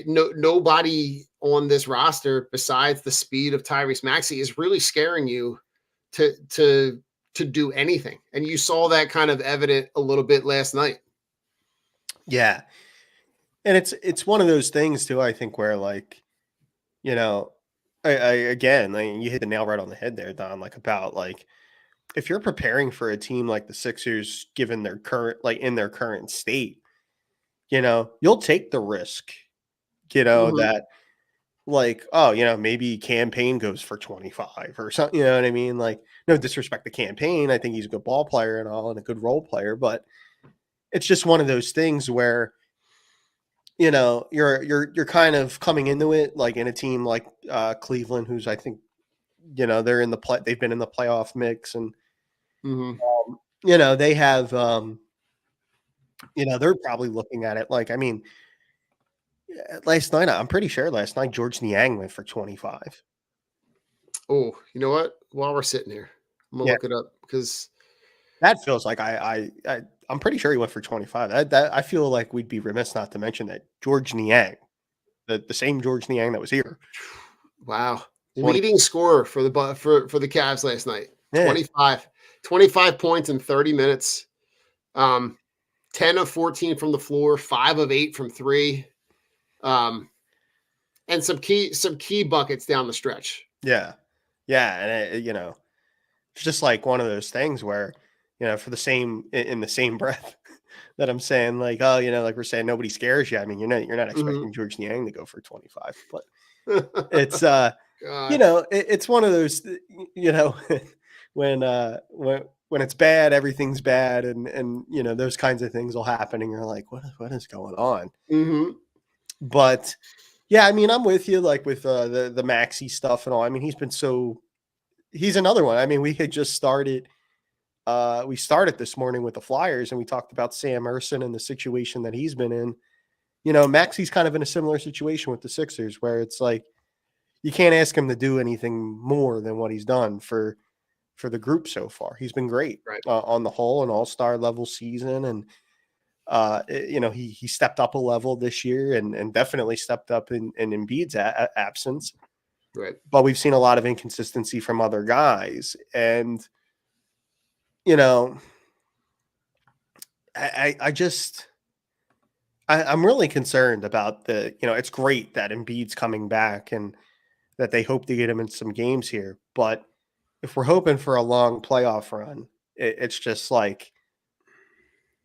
nobody on this roster besides the speed of Tyrese Maxey is really scaring you to do anything. And you saw that kind of evident a little bit last night. Yeah. And it's one of those things too, I think, where, like, again, like, you hit the nail right on the head there, Don, like, about, like, if you're preparing for a team like the Sixers, given their current, like, in their current state, you'll take the risk, that, like, oh, maybe Campaign goes for 25 or something, you know what I mean? Like, no disrespect to Campaign. I think he's a good ball player and all, and a good role player, but it's just one of those things where, you're kind of coming into it like in a team like Cleveland, who's, I think, they're in they've been in the playoff mix, and they have they're probably looking at it like, I mean, I'm pretty sure last night George Niang went for 25. Oh, you know what? While we're sitting here, I'm gonna look it up, because That feels like I'm pretty sure he went for 25. That I feel like we'd be remiss not to mention that George Niang, the same George Niang that was here. wow, 20 leading scorer for the Cavs last night. Yeah. 25 points in 30 minutes. 10 of 14 from the floor, 5 of 8 from 3. And some key buckets down the stretch. Yeah. And it's just like one of those things where, for the same, in the same breath that I'm saying, like, oh, like we're saying, nobody scares you. I mean, you're not expecting George Niang to go for 25, but it's, it's one of those, when it's bad, everything's bad. And, those kinds of things will happen, and you're like, what is going on? But yeah, I mean, I'm with you, like, with the Maxey stuff and all. I mean, he's another one. I mean, we had just started, we started this morning with the Flyers, and we talked about Sam Ersson and the situation that he's been in. Maxey's kind of in a similar situation with the Sixers, where it's like, you can't ask him to do anything more than what he's done for the group so far. He's been great, Right. On the whole, an all-star level season. And, he stepped up a level this year, and definitely stepped up in Embiid's absence. Right. but we've seen a lot of inconsistency from other guys. And, you know, I'm really concerned about it's great that Embiid's coming back and that they hope to get him in some games here. But if we're hoping for a long playoff run, it's just like,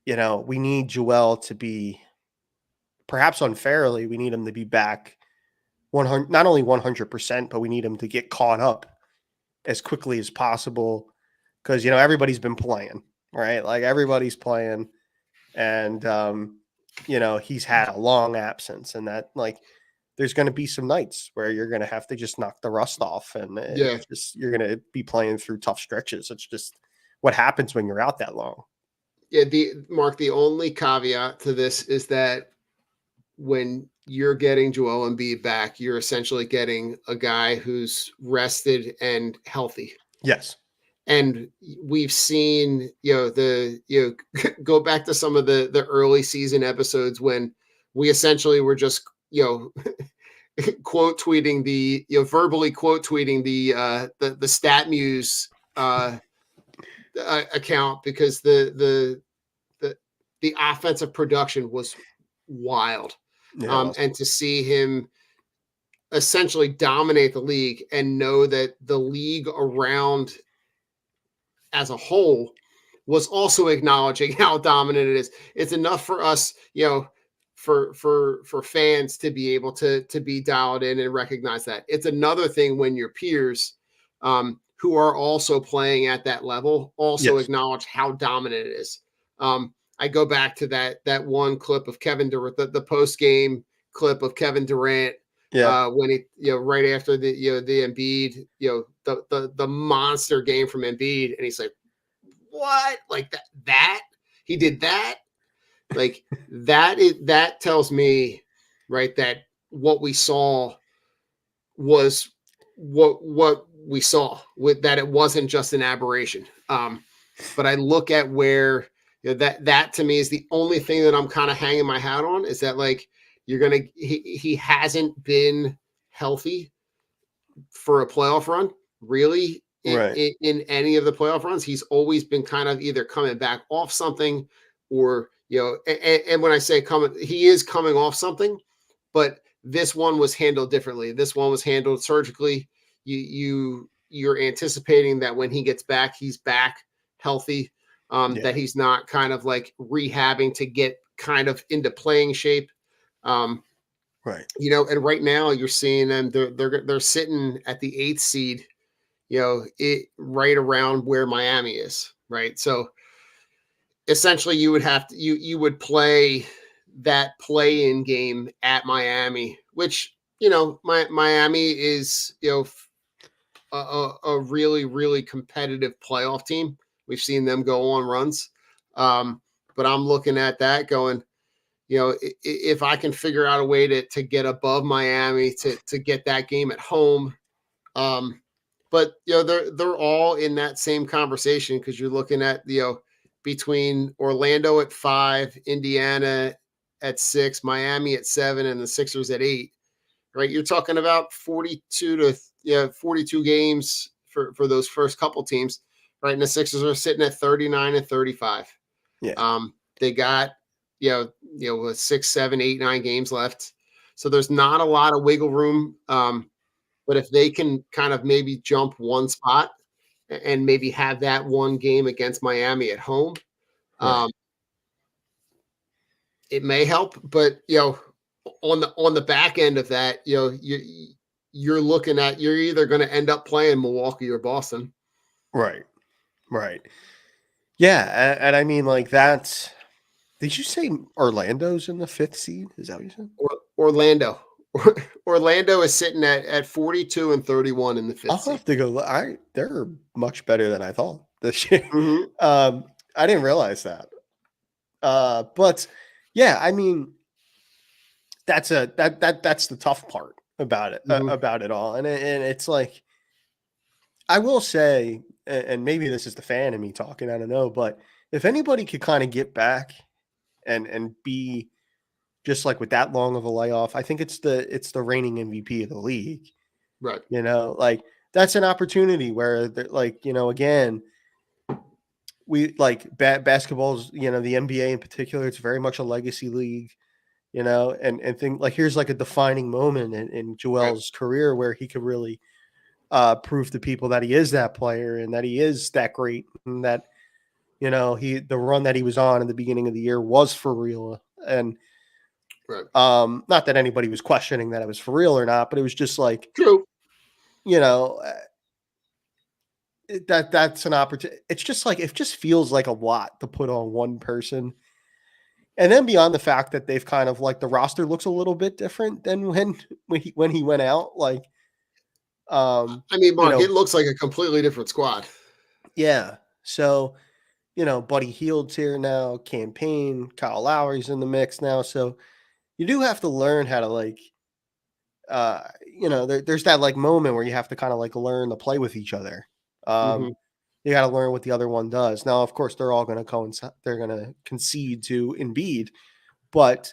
we need Joel to be, perhaps unfairly, we need him to be back 100, not only 100%, but we need him to get caught up as quickly as possible. Because, everybody's been playing, right? Like everybody's playing. And, he's had a long absence, and that, like, there's going to be some nights where you're going to have to just knock the rust off, and you're going to be playing through tough stretches. It's just what happens when you're out that long. Yeah. The only caveat to this is that when you're getting Joel Embiid back, you're essentially getting a guy who's rested and healthy. Yes. And we've seen, go back to some of the early season episodes when we essentially were just, quote tweeting verbally quote tweeting the StatMuse account, because the offensive production was wild. And to see him essentially dominate the league and know that the league around as a whole was also acknowledging how dominant it is. It's enough for us, for fans to be able to be dialed in and recognize that. It's another thing when your peers, who are also playing at that level, also acknowledge how dominant it is. I go back to that one clip of Kevin Durant, the post game clip of Kevin Durant, when he, right after the Embiid, the monster game from Embiid, and he's like, "What? Like that he did that?" Like that tells me, right, that what we saw was what we saw, with that it wasn't just an aberration. But I look at where that to me is the only thing that I'm kind of hanging my hat on, is that, like, he hasn't been healthy for a playoff run, really, in any of the playoff runs. He's always been kind of either coming back off something, or, and when I say he is coming off something, but this one was handled differently. This one was handled surgically. You're anticipating that when he gets back, he's back healthy, that he's not kind of like rehabbing to get kind of into playing shape. Right. And right now you're seeing them, they're sitting at the 8th seed, it right around where Miami is. Right. So essentially you would play that play-in game at Miami, which, Miami is, a really, really competitive playoff team. We've seen them go on runs. But I'm looking at that going, if I can figure out a way to get above Miami to get that game at home. But, they're all in that same conversation, because you're looking at, between Orlando at 5, Indiana at 6, Miami at 7, and the Sixers at 8, right? You're talking about 42 games for those first couple teams, right? And the Sixers are sitting at 39 and 35. Yeah. They got, 6, 7, 8, 9 games left. So there's not a lot of wiggle room. But if they can kind of maybe jump one spot and maybe have that one game against Miami at home, it may help. But, on the back end of that, you're looking at, you're either going to end up playing Milwaukee or Boston. Right. Yeah. And I mean, like, that's, did you say Orlando's in the 5th seed? Is that what you said? Orlando. Orlando is sitting at 42 and 31 in the 5th seed. I'll have to go. They're much better than I thought this year. Mm-hmm. I didn't realize that. But yeah, I mean, that's the tough part about it, about it all. And it's like, I will say, and maybe this is the fan in me talking, I don't know, but if anybody could kind of get back and be just like with that long of a layoff, I think it's the reigning MVP of the league, Right. You know, like that's an opportunity where, like, you know, again, we like basketball's, you know, the NBA in particular, it's very much a legacy league, you know, and think like here's like a defining moment in Right. Joel's career where he could really prove to people that he is that player and that he is that great and that, you know, the run that he was on in the beginning of the year was for real. And Right. not that anybody was questioning that it was for real or not, but it was just like, True. you know, that's an opportunity. It's just like, it just feels like a lot to put on one person. And then beyond the fact that they've kind of like the roster looks a little bit different than when he went out, like, I mean, you Mark, know, it looks like a completely different squad. yeah. So, you know, Buddy Hield's here now, Campaign, Kyle Lowry's in the mix now. So you do have to learn how to like, you know, there's that like moment where you have to kind of like learn to play with each other. Mm-hmm. You got to learn what the other one does. Now, of course, they're all going to coincide. They're going to concede to Embiid, but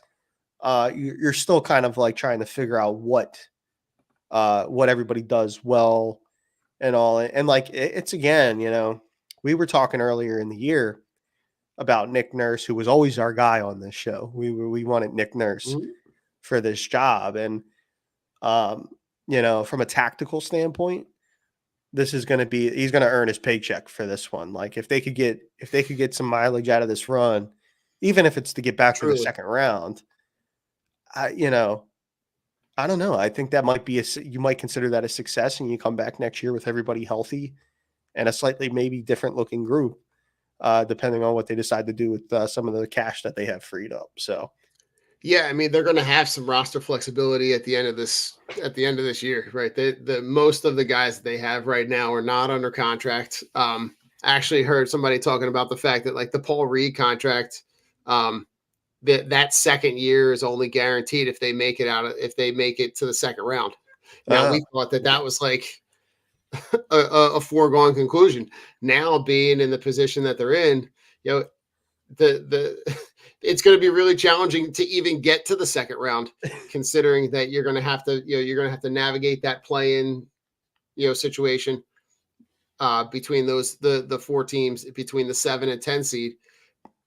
you're still kind of like trying to figure out what everybody does well and all. And like it's again, you know, we were talking earlier in the year about Nick Nurse, who was always our guy on this show. We wanted Nick Nurse Mm-hmm. for this job, and um, you know, from a tactical standpoint, this is going to be he's going to earn his paycheck for this one. Like if they could get some mileage out of this run, even if it's to get back to the Truly. second round, you know, I don't know. I think that might be you might consider that a success, and you come back next year with everybody healthy and a slightly maybe different looking group, depending on what they decide to do with some of the cash that they have freed up. So, Yeah, I mean they're going to have some roster flexibility at the end of this year, right? The most of the guys that they have right now are not under contract. I actually heard somebody talking about the fact that like the Paul Reed contract, that second year is only guaranteed if they make it to the second round. Now we thought that was like a foregone conclusion. Now being in the position that they're in, you know, the it's going to be really challenging to even get to the second round, considering that you're going to have to navigate that play-in, situation between the four teams between the 7 and 10 seed.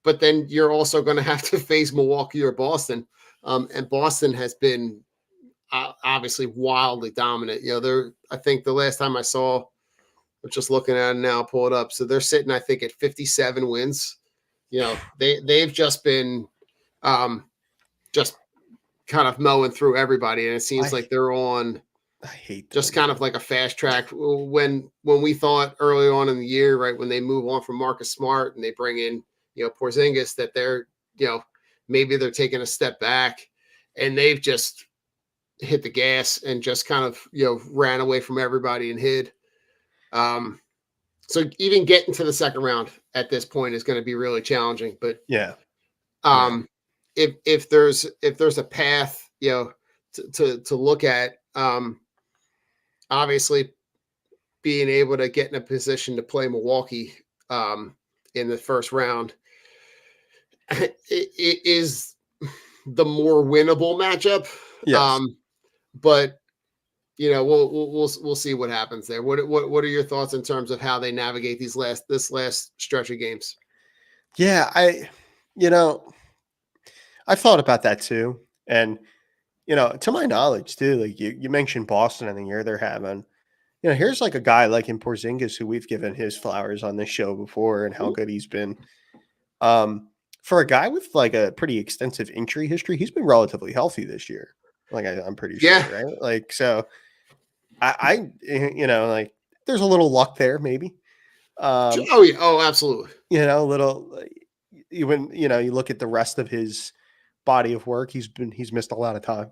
But then you're also going to have to face Milwaukee or Boston, and Boston has been obviously wildly dominant. I think the last time I saw, I'm just looking at it now, pull it up. So they're sitting, I think, at 57 wins. They've just been just kind of mowing through everybody, and it seems like they're on I hate just kind of like a fast track. When we thought early on in the year, right, when they move on from Marcus Smart and they bring in Porzingis, that they're maybe they're taking a step back, and they've just hit the gas and just kind of ran away from everybody and hid. So even getting to the second round at this point is going to be really challenging. But yeah. If there's a path, to look at, obviously being able to get in a position to play Milwaukee in the first round, it is the more winnable matchup. Yes. But we'll see what happens there. What are your thoughts in terms of how they navigate this last stretch of games? Yeah, I've thought about that too. And, to my knowledge too, like you mentioned Boston and the year they're having, here's like a guy like in Porzingis who we've given his flowers on this show before and how good he's been. For a guy with like a pretty extensive injury history, he's been relatively healthy this year. Like I'm pretty sure, Yeah. right? Like, so I like there's a little luck there, maybe. Oh yeah. Oh, absolutely. A little, even, you look at the rest of his body of work, he's missed a lot of time.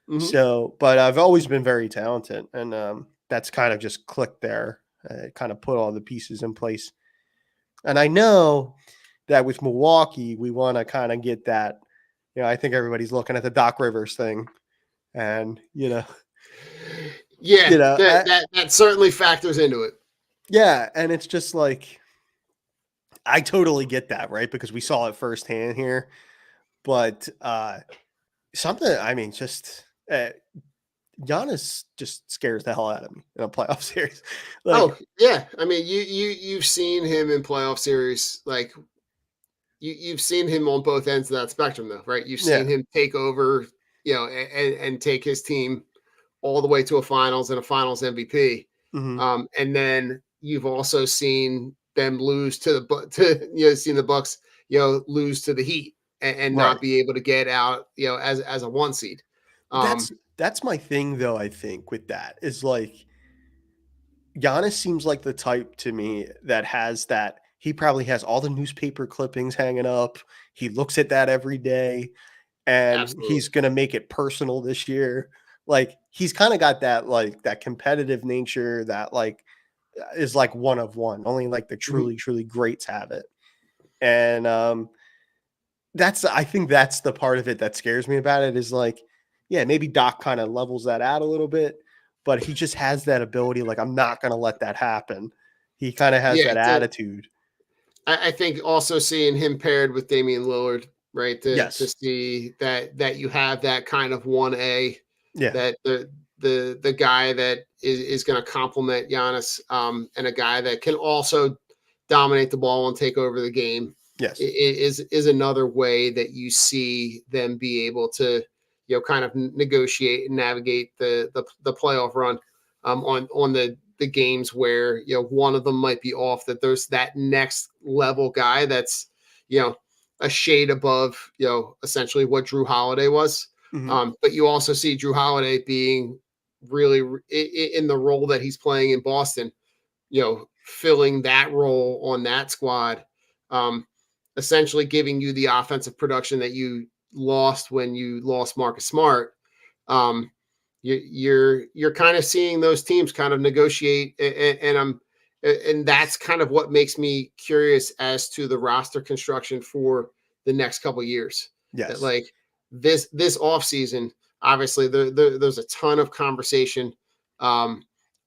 Mm-hmm. So, but I've always been very talented, and that's kind of just clicked there. Kind of put all the pieces in place. And I know that with Milwaukee, we want to kind of get that. I think everybody's looking at the Doc Rivers thing, and yeah, that certainly factors into it. Yeah, and it's just like I totally get that, right? Because we saw it firsthand here. But something, I mean, just Giannis just scares the hell out of me in a playoff series. Oh yeah, I mean you've seen him in playoff series. Like you've seen him on both ends of that spectrum, though, right? You've seen him take over, and take his team all the way to a finals and a finals MVP. And then you've also seen them lose to seen the Bucks, lose to the Heat and not be able to get out, as a 1 seed. That's my thing, though. I think with that is like Giannis seems like the type to me that has that. He probably has all the newspaper clippings hanging up. He looks at that every day, and Absolutely. he's going to make it personal this year. Like he's kind of got that, like that competitive nature that like is like one of one. Only like the truly, truly greats have it. And I think that's the part of it that scares me about it is like, yeah, maybe Doc kind of levels that out a little bit, but he just has that ability. Like, I'm not going to let that happen. He kind of has that attitude. I think also seeing him paired with Damian Lillard, right? To see that you have that kind of 1A, that the guy that is going to complement Giannis, and a guy that can also dominate the ball and take over the game. Yes, is another way that you see them be able to, kind of negotiate and navigate the playoff run, on the games where, one of them might be off, that there's that next level guy that's, a shade above, essentially what Drew Holiday was. But you also see Drew Holiday being really in the role that he's playing in Boston, filling that role on that squad, essentially giving you the offensive production that you lost when you lost Marcus Smart. You're kind of seeing those teams kind of negotiate, and that's kind of what makes me curious as to the roster construction for the next couple of years. Yes, that, like this offseason, obviously there's a ton of conversation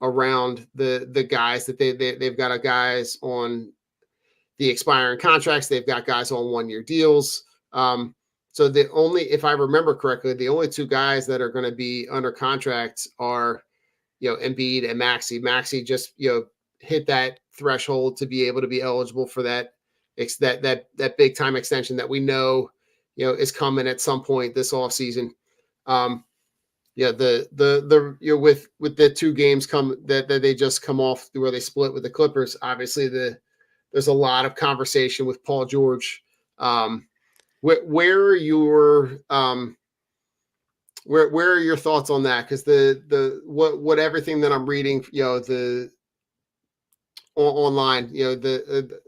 around the guys that they've got guys on the expiring contracts. They've got guys on 1-year deals. So if I remember correctly, the only 2 guys that are going to be under contract are, Embiid and Maxey. Maxey just, hit that threshold to be able to be eligible for that big time extension that we know, is coming at some point this offseason. With the 2 games that they just come off where they split with the Clippers, obviously there's a lot of conversation with Paul George. Where are your where are your thoughts on that? Because what everything that I'm reading, online, the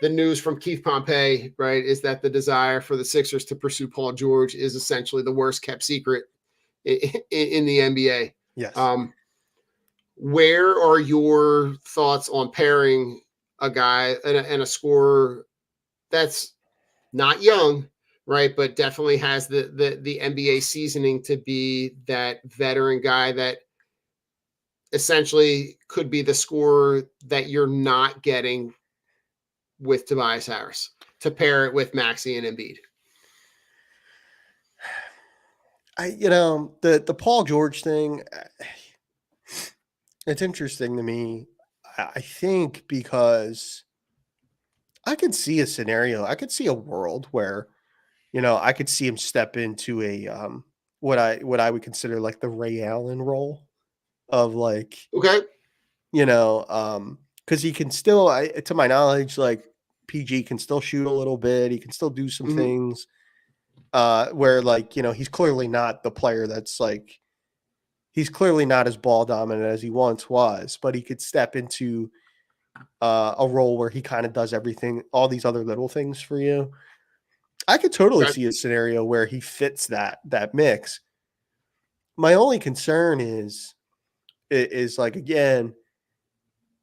news from Keith Pompey, right, is that the desire for the Sixers to pursue Paul George is essentially the worst kept secret in the NBA. Yes. Where are your thoughts on pairing a guy and a scorer that's not young, right, but definitely has the NBA seasoning to be that veteran guy that essentially could be the scorer that you're not getting with Tobias Harris, to pair it with Maxey and Embiid? The Paul George thing, it's interesting to me. I think because I could see a scenario, I could see a world where, I could see him step into a what I would consider like the Ray Allen role of like, okay, because he can still, to my knowledge, like PG can still shoot a little bit, he can still do some things, where like, he's clearly not the player that's like, he's clearly not as ball dominant as he once was, but he could step into a role where he kind of does everything, all these other little things for you. I could totally see a scenario where he fits that mix. My only concern is like, again,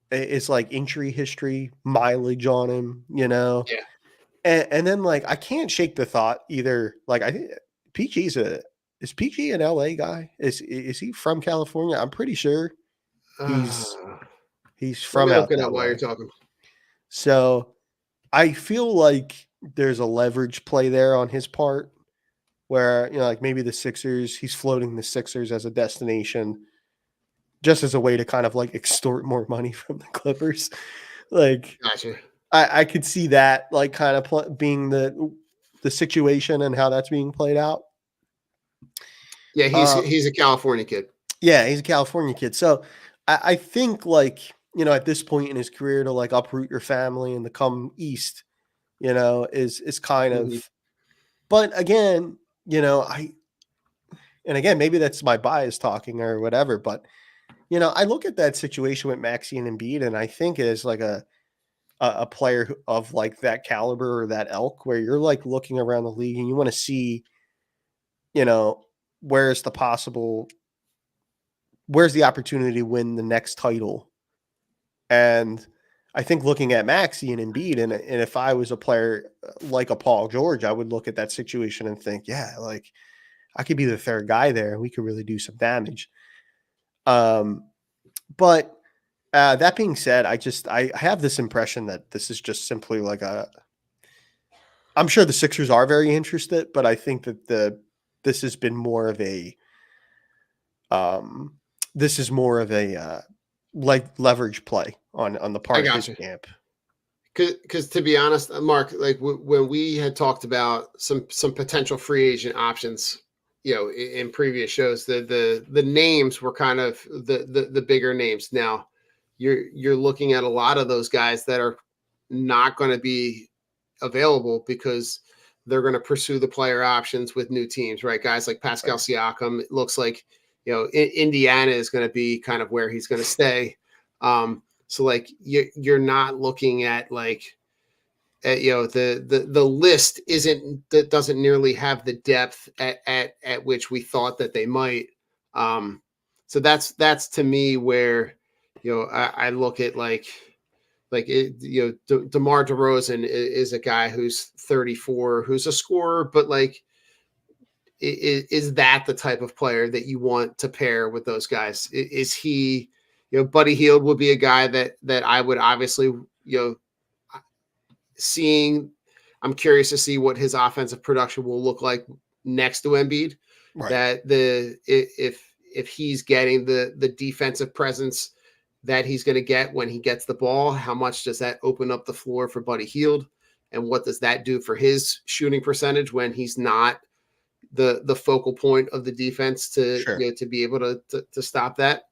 it's like injury history, mileage on him, Yeah. And then like, I can't shake the thought either. Like, I think is PG an LA guy? Is he from California? I'm pretty sure he's from out that while way. you're talking. So I feel like there's a leverage play there on his part where, like maybe the Sixers, he's floating the Sixers as a destination just as a way to kind of like extort more money from the Clippers. Like, Gotcha. I could see that like kind of being the situation and how that's being played out. Yeah, he's a California kid. Yeah, he's a California kid. So I think like, at this point in his career to like uproot your family and to come east, is kind of, but again, and again, maybe that's my bias talking or whatever, but I look at that situation with Maxey and Embiid, and I think it is like a player of like that caliber or that elk where you're like looking around the league and you want to see, where's the opportunity to win the next title. And I think looking at Maxey and Embiid, and if I was a player like a Paul George, I would look at that situation and think, yeah, like I could be the third guy there. We could really do some damage. But that being said, I have this impression that this is just simply like I'm sure the Sixers are very interested, but I think that this has been more of a like leverage play on the part of his camp. Because to be honest, Mark, like when we had talked about some potential free agent options, in previous shows, the names were kind of the bigger names. Now you're looking at a lot of those guys that are not going to be available because they're going to pursue the player options with new teams, right? Guys like Pascal Siakam, it looks like, Indiana is going to be kind of where he's going to stay. So like you're not looking at like, the list doesn't nearly have the depth at which we thought that they might. So that's to me where, I look at like DeMar DeRozan is a guy who's 34, who's a scorer, but like, is that the type of player that you want to pair with those guys? Is he, Buddy Hield would be a guy that I would obviously, I'm curious to see what his offensive production will look like next to Embiid. Right. That if he's getting the defensive presence that he's going to get when he gets the ball, how much does that open up the floor for Buddy Hield? And what does that do for his shooting percentage when he's not the focal point of the defense to to be able to stop that?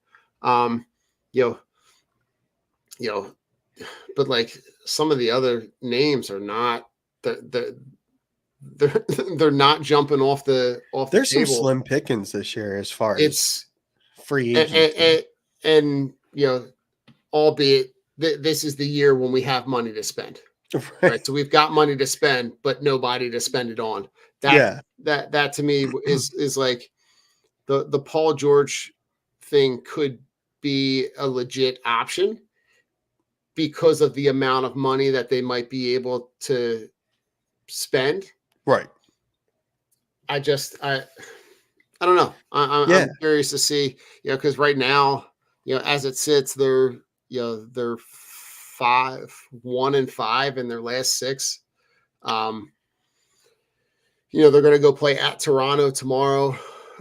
But like some of the other names are not they're not jumping off the There's table. some slim pickings this year as far as free agents. And albeit this is the year when we have money to spend. Right. So we've got money to spend, but nobody to spend it on. That to me is like the Paul George thing could be a legit option because of the amount of money that they might be able to spend. Right. I don't know. I'm curious to see, because right now, as it sits, they're 1-5 in their last 6. They're going to go play at Toronto tomorrow.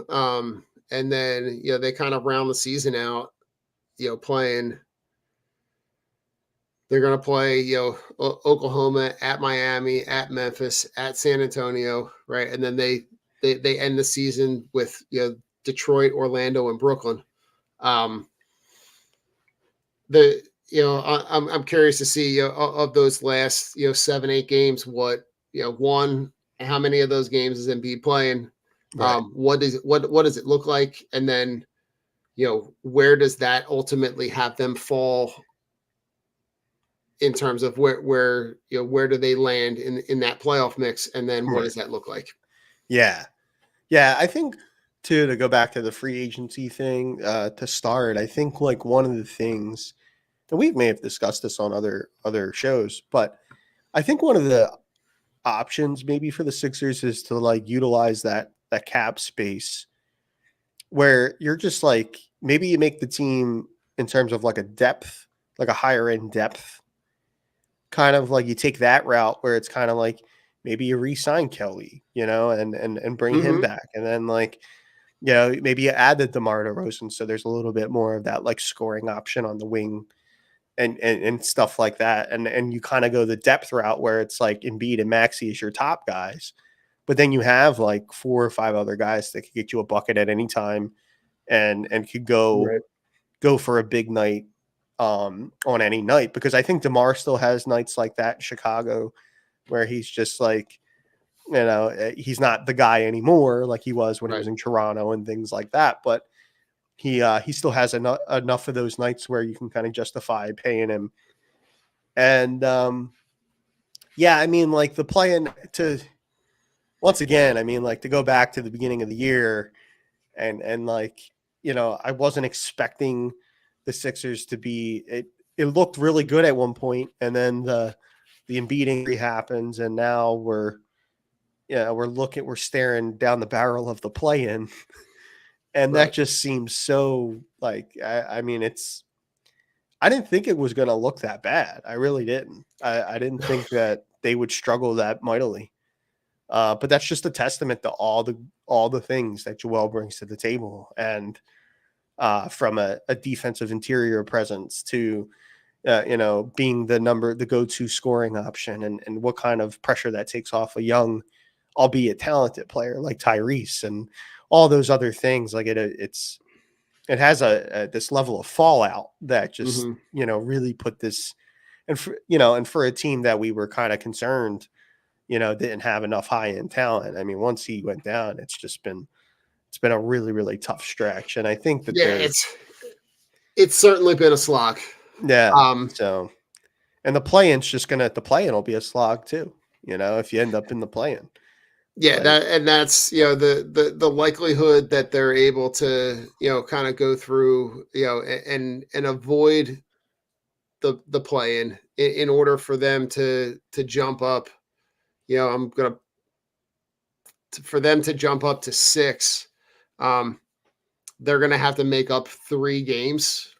And then, they kind of round the season out, playing. They're going to play, Oklahoma, at Miami, at Memphis, at San Antonio, right? And then they end the season with, Detroit, Orlando, and Brooklyn. I'm curious to see of those last 7-8 games, what how many of those games is Embiid playing? Right. What does it look like? And then where does that ultimately have them fall in terms of where do they land in that playoff mix? And then what does that look like? Yeah. I think to go back to the free agency thing to start, I think like one of the things, and we may have discussed this on other shows, but I think one of the options maybe for the Sixers is to like utilize that cap space where you're just like, maybe you make the team in terms of like a depth, like a higher end depth, kind of like you take that route where it's kind of like maybe you re-sign Kelly, and bring him Mhm. back. And then maybe you add the DeMar DeRozan. So there's a little bit more of that like scoring option on the wing and stuff like that. And you kind of go the depth route where it's like Embiid and Maxey is your top guys, but then you have like 4 or 5 other guys that could get you a bucket at any time and could go for a big night on any night, because I think DeMar still has nights like that in Chicago where he's just like, he's not the guy anymore like he was when he was in Toronto and things like that, but he still has enough of those nights where you can kind of justify paying him. And I mean, like the plan to, once again, I mean, like to go back to the beginning of the year and like, I wasn't expecting the Sixers to be, it looked really good at one point, and then the Embiid injury happens, and now we're staring down the barrel of the play-in. And that just seems so like, I mean, I didn't think it was going to look that bad. I really didn't. I didn't think that they would struggle that mightily. But that's just a testament to all the things that Joel brings to the table. And from a defensive interior presence to, being the go-to scoring option, and what kind of pressure that takes off a young, albeit talented player like Tyrese, and all those other things. Like it has this level of fallout that just, really put this, and for a team that we were kind of concerned, didn't have enough high-end talent. I mean, once he went down, it's been a really, really tough stretch. And I think that it's certainly been a slog. Yeah. So, and the play-in will be a slog too, if you end up in the play-in. Yeah, that's the likelihood that they're able to kind of go through and avoid the play in order for them to jump up. For them to jump up to 6, they're gonna have to make up 3 games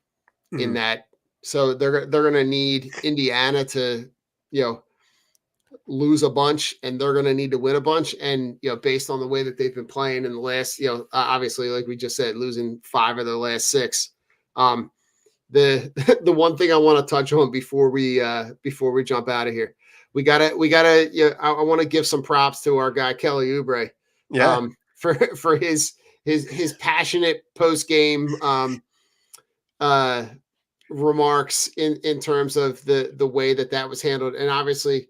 in that. So they're gonna need Indiana to lose a bunch, and they're going to need to win a bunch. And, based on the way that they've been playing in the last, obviously, like we just said, losing 5 of their last 6. The one thing I want to touch on before we jump out of here, we gotta, I want to give some props to our guy, Kelly Oubre, for his passionate post game, remarks in terms of the way that was handled. And obviously,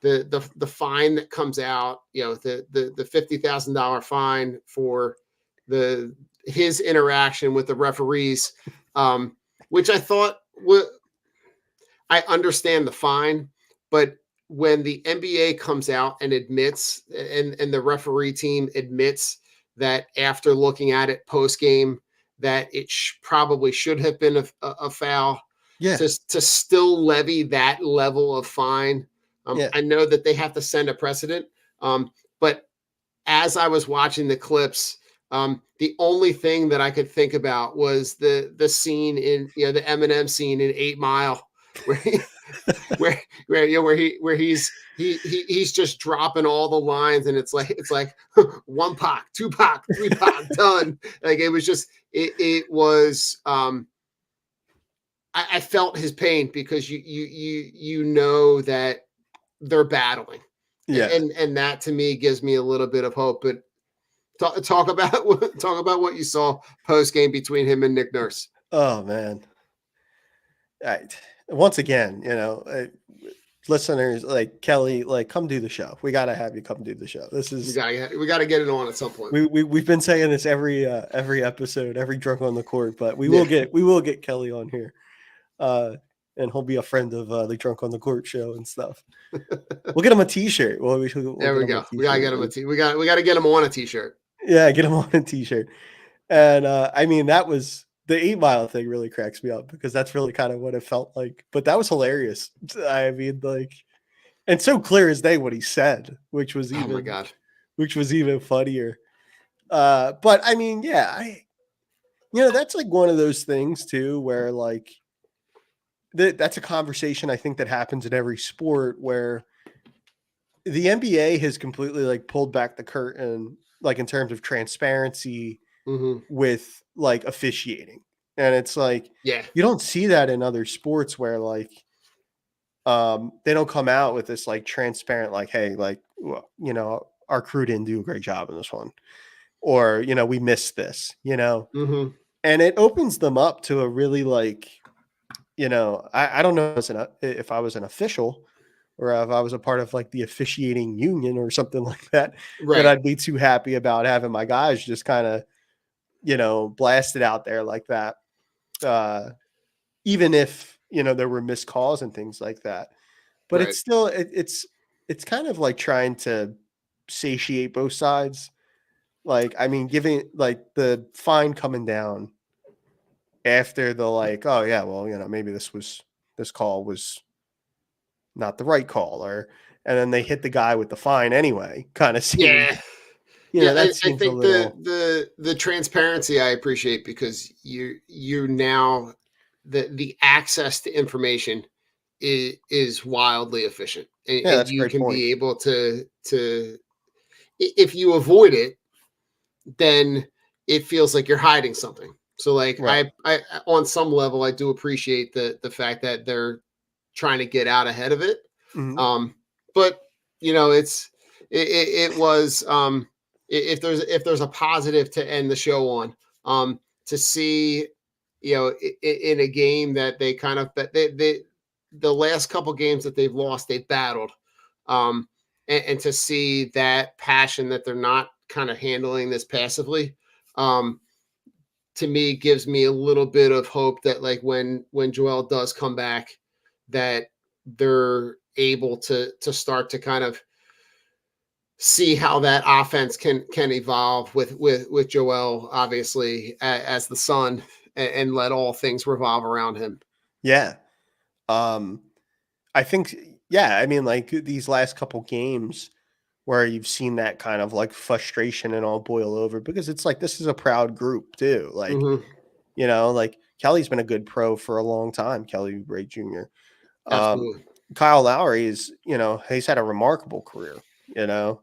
the fine that comes out, the $50,000 fine for his interaction with the referees, which I thought I understand the fine, but when the NBA comes out and admits, and the referee team admits that after looking at it post game, that it probably should have been a foul, to still levy that level of fine. I know that they have to send a precedent, but as I was watching the clips, the only thing that I could think about was the scene in the Eminem scene in 8 Mile, where he's just dropping all the lines, and it's like 1 Pac, 2 Pac, 3 Pac, done. Like it was just it was. I felt his pain, because you know that they're battling. And that to me gives me a little bit of hope. But talk about what you saw post game between him and Nick Nurse. Oh man. Once again, listeners like Kelly, like, come do the show. We got to have you come do the show. This is, we got to get it on at some point. We've been saying this every episode, every Drunk on the Court, but we will get Kelly on here. And he'll be a friend of the Drunk on the Court show and stuff. We'll get him a T-shirt. There we go. We gotta get him we got to get him on a T-shirt. Yeah, get him on a T-shirt. And I mean, that was the 8 Mile thing. Really cracks me up, because that's really kind of what it felt like. But that was hilarious. I mean, like, and so clear as day what he said, which was even, oh my God, which was even funnier. But I mean, that's like one of those things too, where like, that's a conversation I think that happens in every sport, where the NBA has completely like pulled back the curtain, like in terms of transparency with like officiating. And it's like, Yeah. you don't see that in other sports where like, they don't come out with this like transparent, like, hey, like, you know, our crew didn't do a great job in this one, or, you know, we missed this, you know, and it opens them up to a really like, you know, I don't know if I was an official or if I was a part of like the officiating union or something like that, that Right. I'd be too happy about having my guys just kind of, you know, blasted out there like that. Even if, you know, there were missed calls and things like that. But Right. it's still, it's kind of like trying to satiate both sides. Like, I mean, giving like the fine coming down after the like, oh yeah, well, you know, maybe this call was not the right call, or and then they hit the guy with the fine anyway, kind of seems, Yeah. you know, Yeah, that I seems a think little, the transparency I appreciate, because you now the access to information is wildly efficient, yeah, and that's a you great can point. be able to if you avoid it, then it feels like you're hiding something. So like Right. I on some level I do appreciate the fact that they're trying to get out ahead of it. Mhm. But you know, it was if there's a positive to end the show on, to see, you know, in a game that they kind of they the last couple games that they've lost, they've battled, and to see that passion that they're not kind of handling this passively, um, to me gives me a little bit of hope that like when Joel does come back, that they're able to start to kind of see how that offense can evolve with Joel, obviously, as the son, and let all things revolve around him. Yeah. Um, I think, yeah, I mean, like these last couple games where you've seen that kind of like frustration and all boil over, because it's like, this is a proud group too. Like, Hmm. you know, like Kelly's been a good pro for a long time, Kelly Ray Jr. Um, Absolutely. Kyle Lowry is, you know, he's had a remarkable career, you know,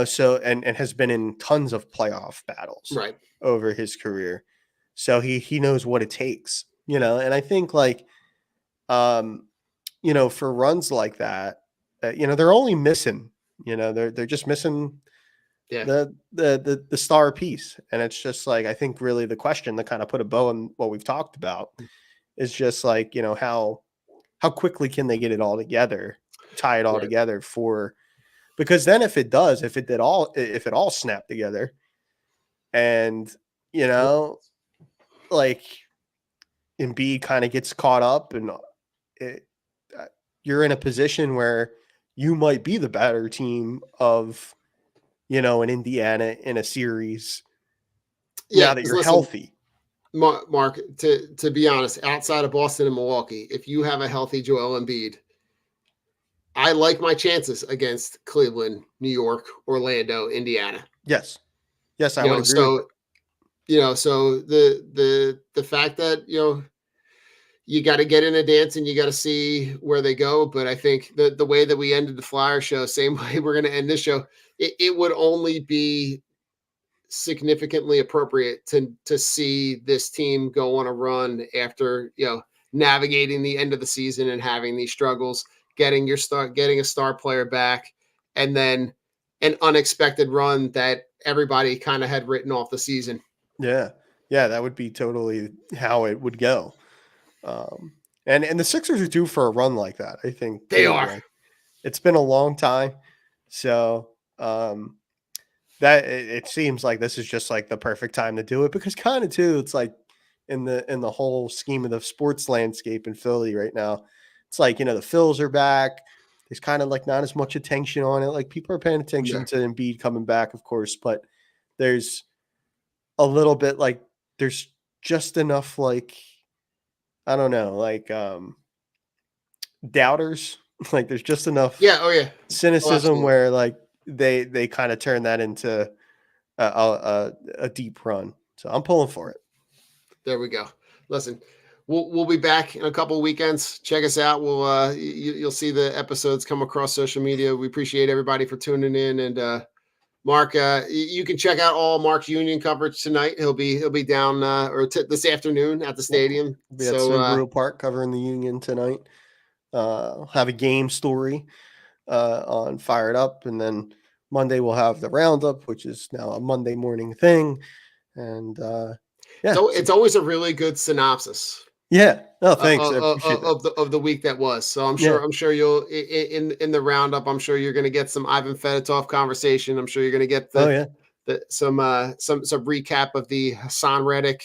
so, and has been in tons of playoff battles Right. over his career. So he knows what it takes, you know, and I think like, um, you know, for runs like that, you know, they're only missing, you know, they're just missing Yeah. the star piece. And it's just like, I think really the question to kind of put a bow on what we've talked about is just like, you know, how quickly can they get it all together, tie it all Right. together for, because then if it does, if it all snapped together and, you know, like Embiid kind of gets caught up and it, you're in a position where you might be the better team of, you know, an Indiana in a series Yeah. now that Because you're listen, healthy. Mark, to be honest, outside of Boston and Milwaukee, if you have a healthy Joel Embiid, I like my chances against Cleveland, New York, Orlando, Indiana. Yes. Yes, I You would know, agree with so you know, so the fact that, you know, you got to get in a dance and you got to see where they go. But I think the way that we ended the Flyer show, same way we're going to end this show, it would only be significantly appropriate to see this team go on a run after, you know, navigating the end of the season and having these struggles, getting a star player back, and then an unexpected run that everybody kind of had written off the season. Yeah. Yeah, that would be totally how it would go. Um, and the Sixers are due for a run like that, I think, They too. are. Like, it's been a long time. So, that it seems like this is just like the perfect time to do it, because kind of too, it's like in the whole scheme of the sports landscape in Philly right now, it's like, you know, the Phils are back. There's kind of like not as much attention on it. Like, people are paying attention Yeah. to Embiid coming back, of course, but there's a little bit like there's just enough like, I don't know, like doubters. Like, there's just enough Yeah. Oh yeah. Oh, cynicism absolutely. where like they kind of turn that into a deep run. So I'm pulling for it. There we go. Listen, we'll be back in a couple of weekends. Check us out. We'll you'll see the episodes come across social media. We appreciate everybody for tuning in. And Mark, you can check out all Mark's Union coverage tonight. He'll be down this afternoon at the stadium. We'll be at Subaru Park covering the Union tonight. Have a game story on Fired Up, and then Monday we'll have the roundup, which is now a Monday morning thing. And so it's always a really good synopsis. Yeah. No, thanks. Of the week that was. So I'm sure you'll in the roundup. I'm sure you're going to get some Ivan Fedotov conversation. I'm sure you're going to get some recap of the Hassan Reddick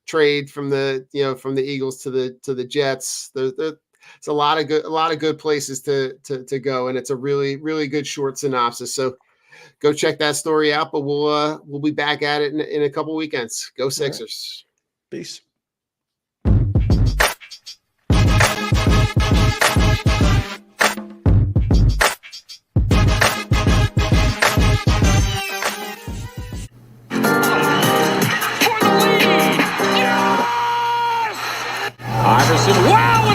trade from the Eagles to the Jets. It's a lot of good places to go, and it's a really, really good short synopsis. So go check that story out. But we'll be back at it in a couple weekends. Go Sixers. Right. Peace. Iverson, wow!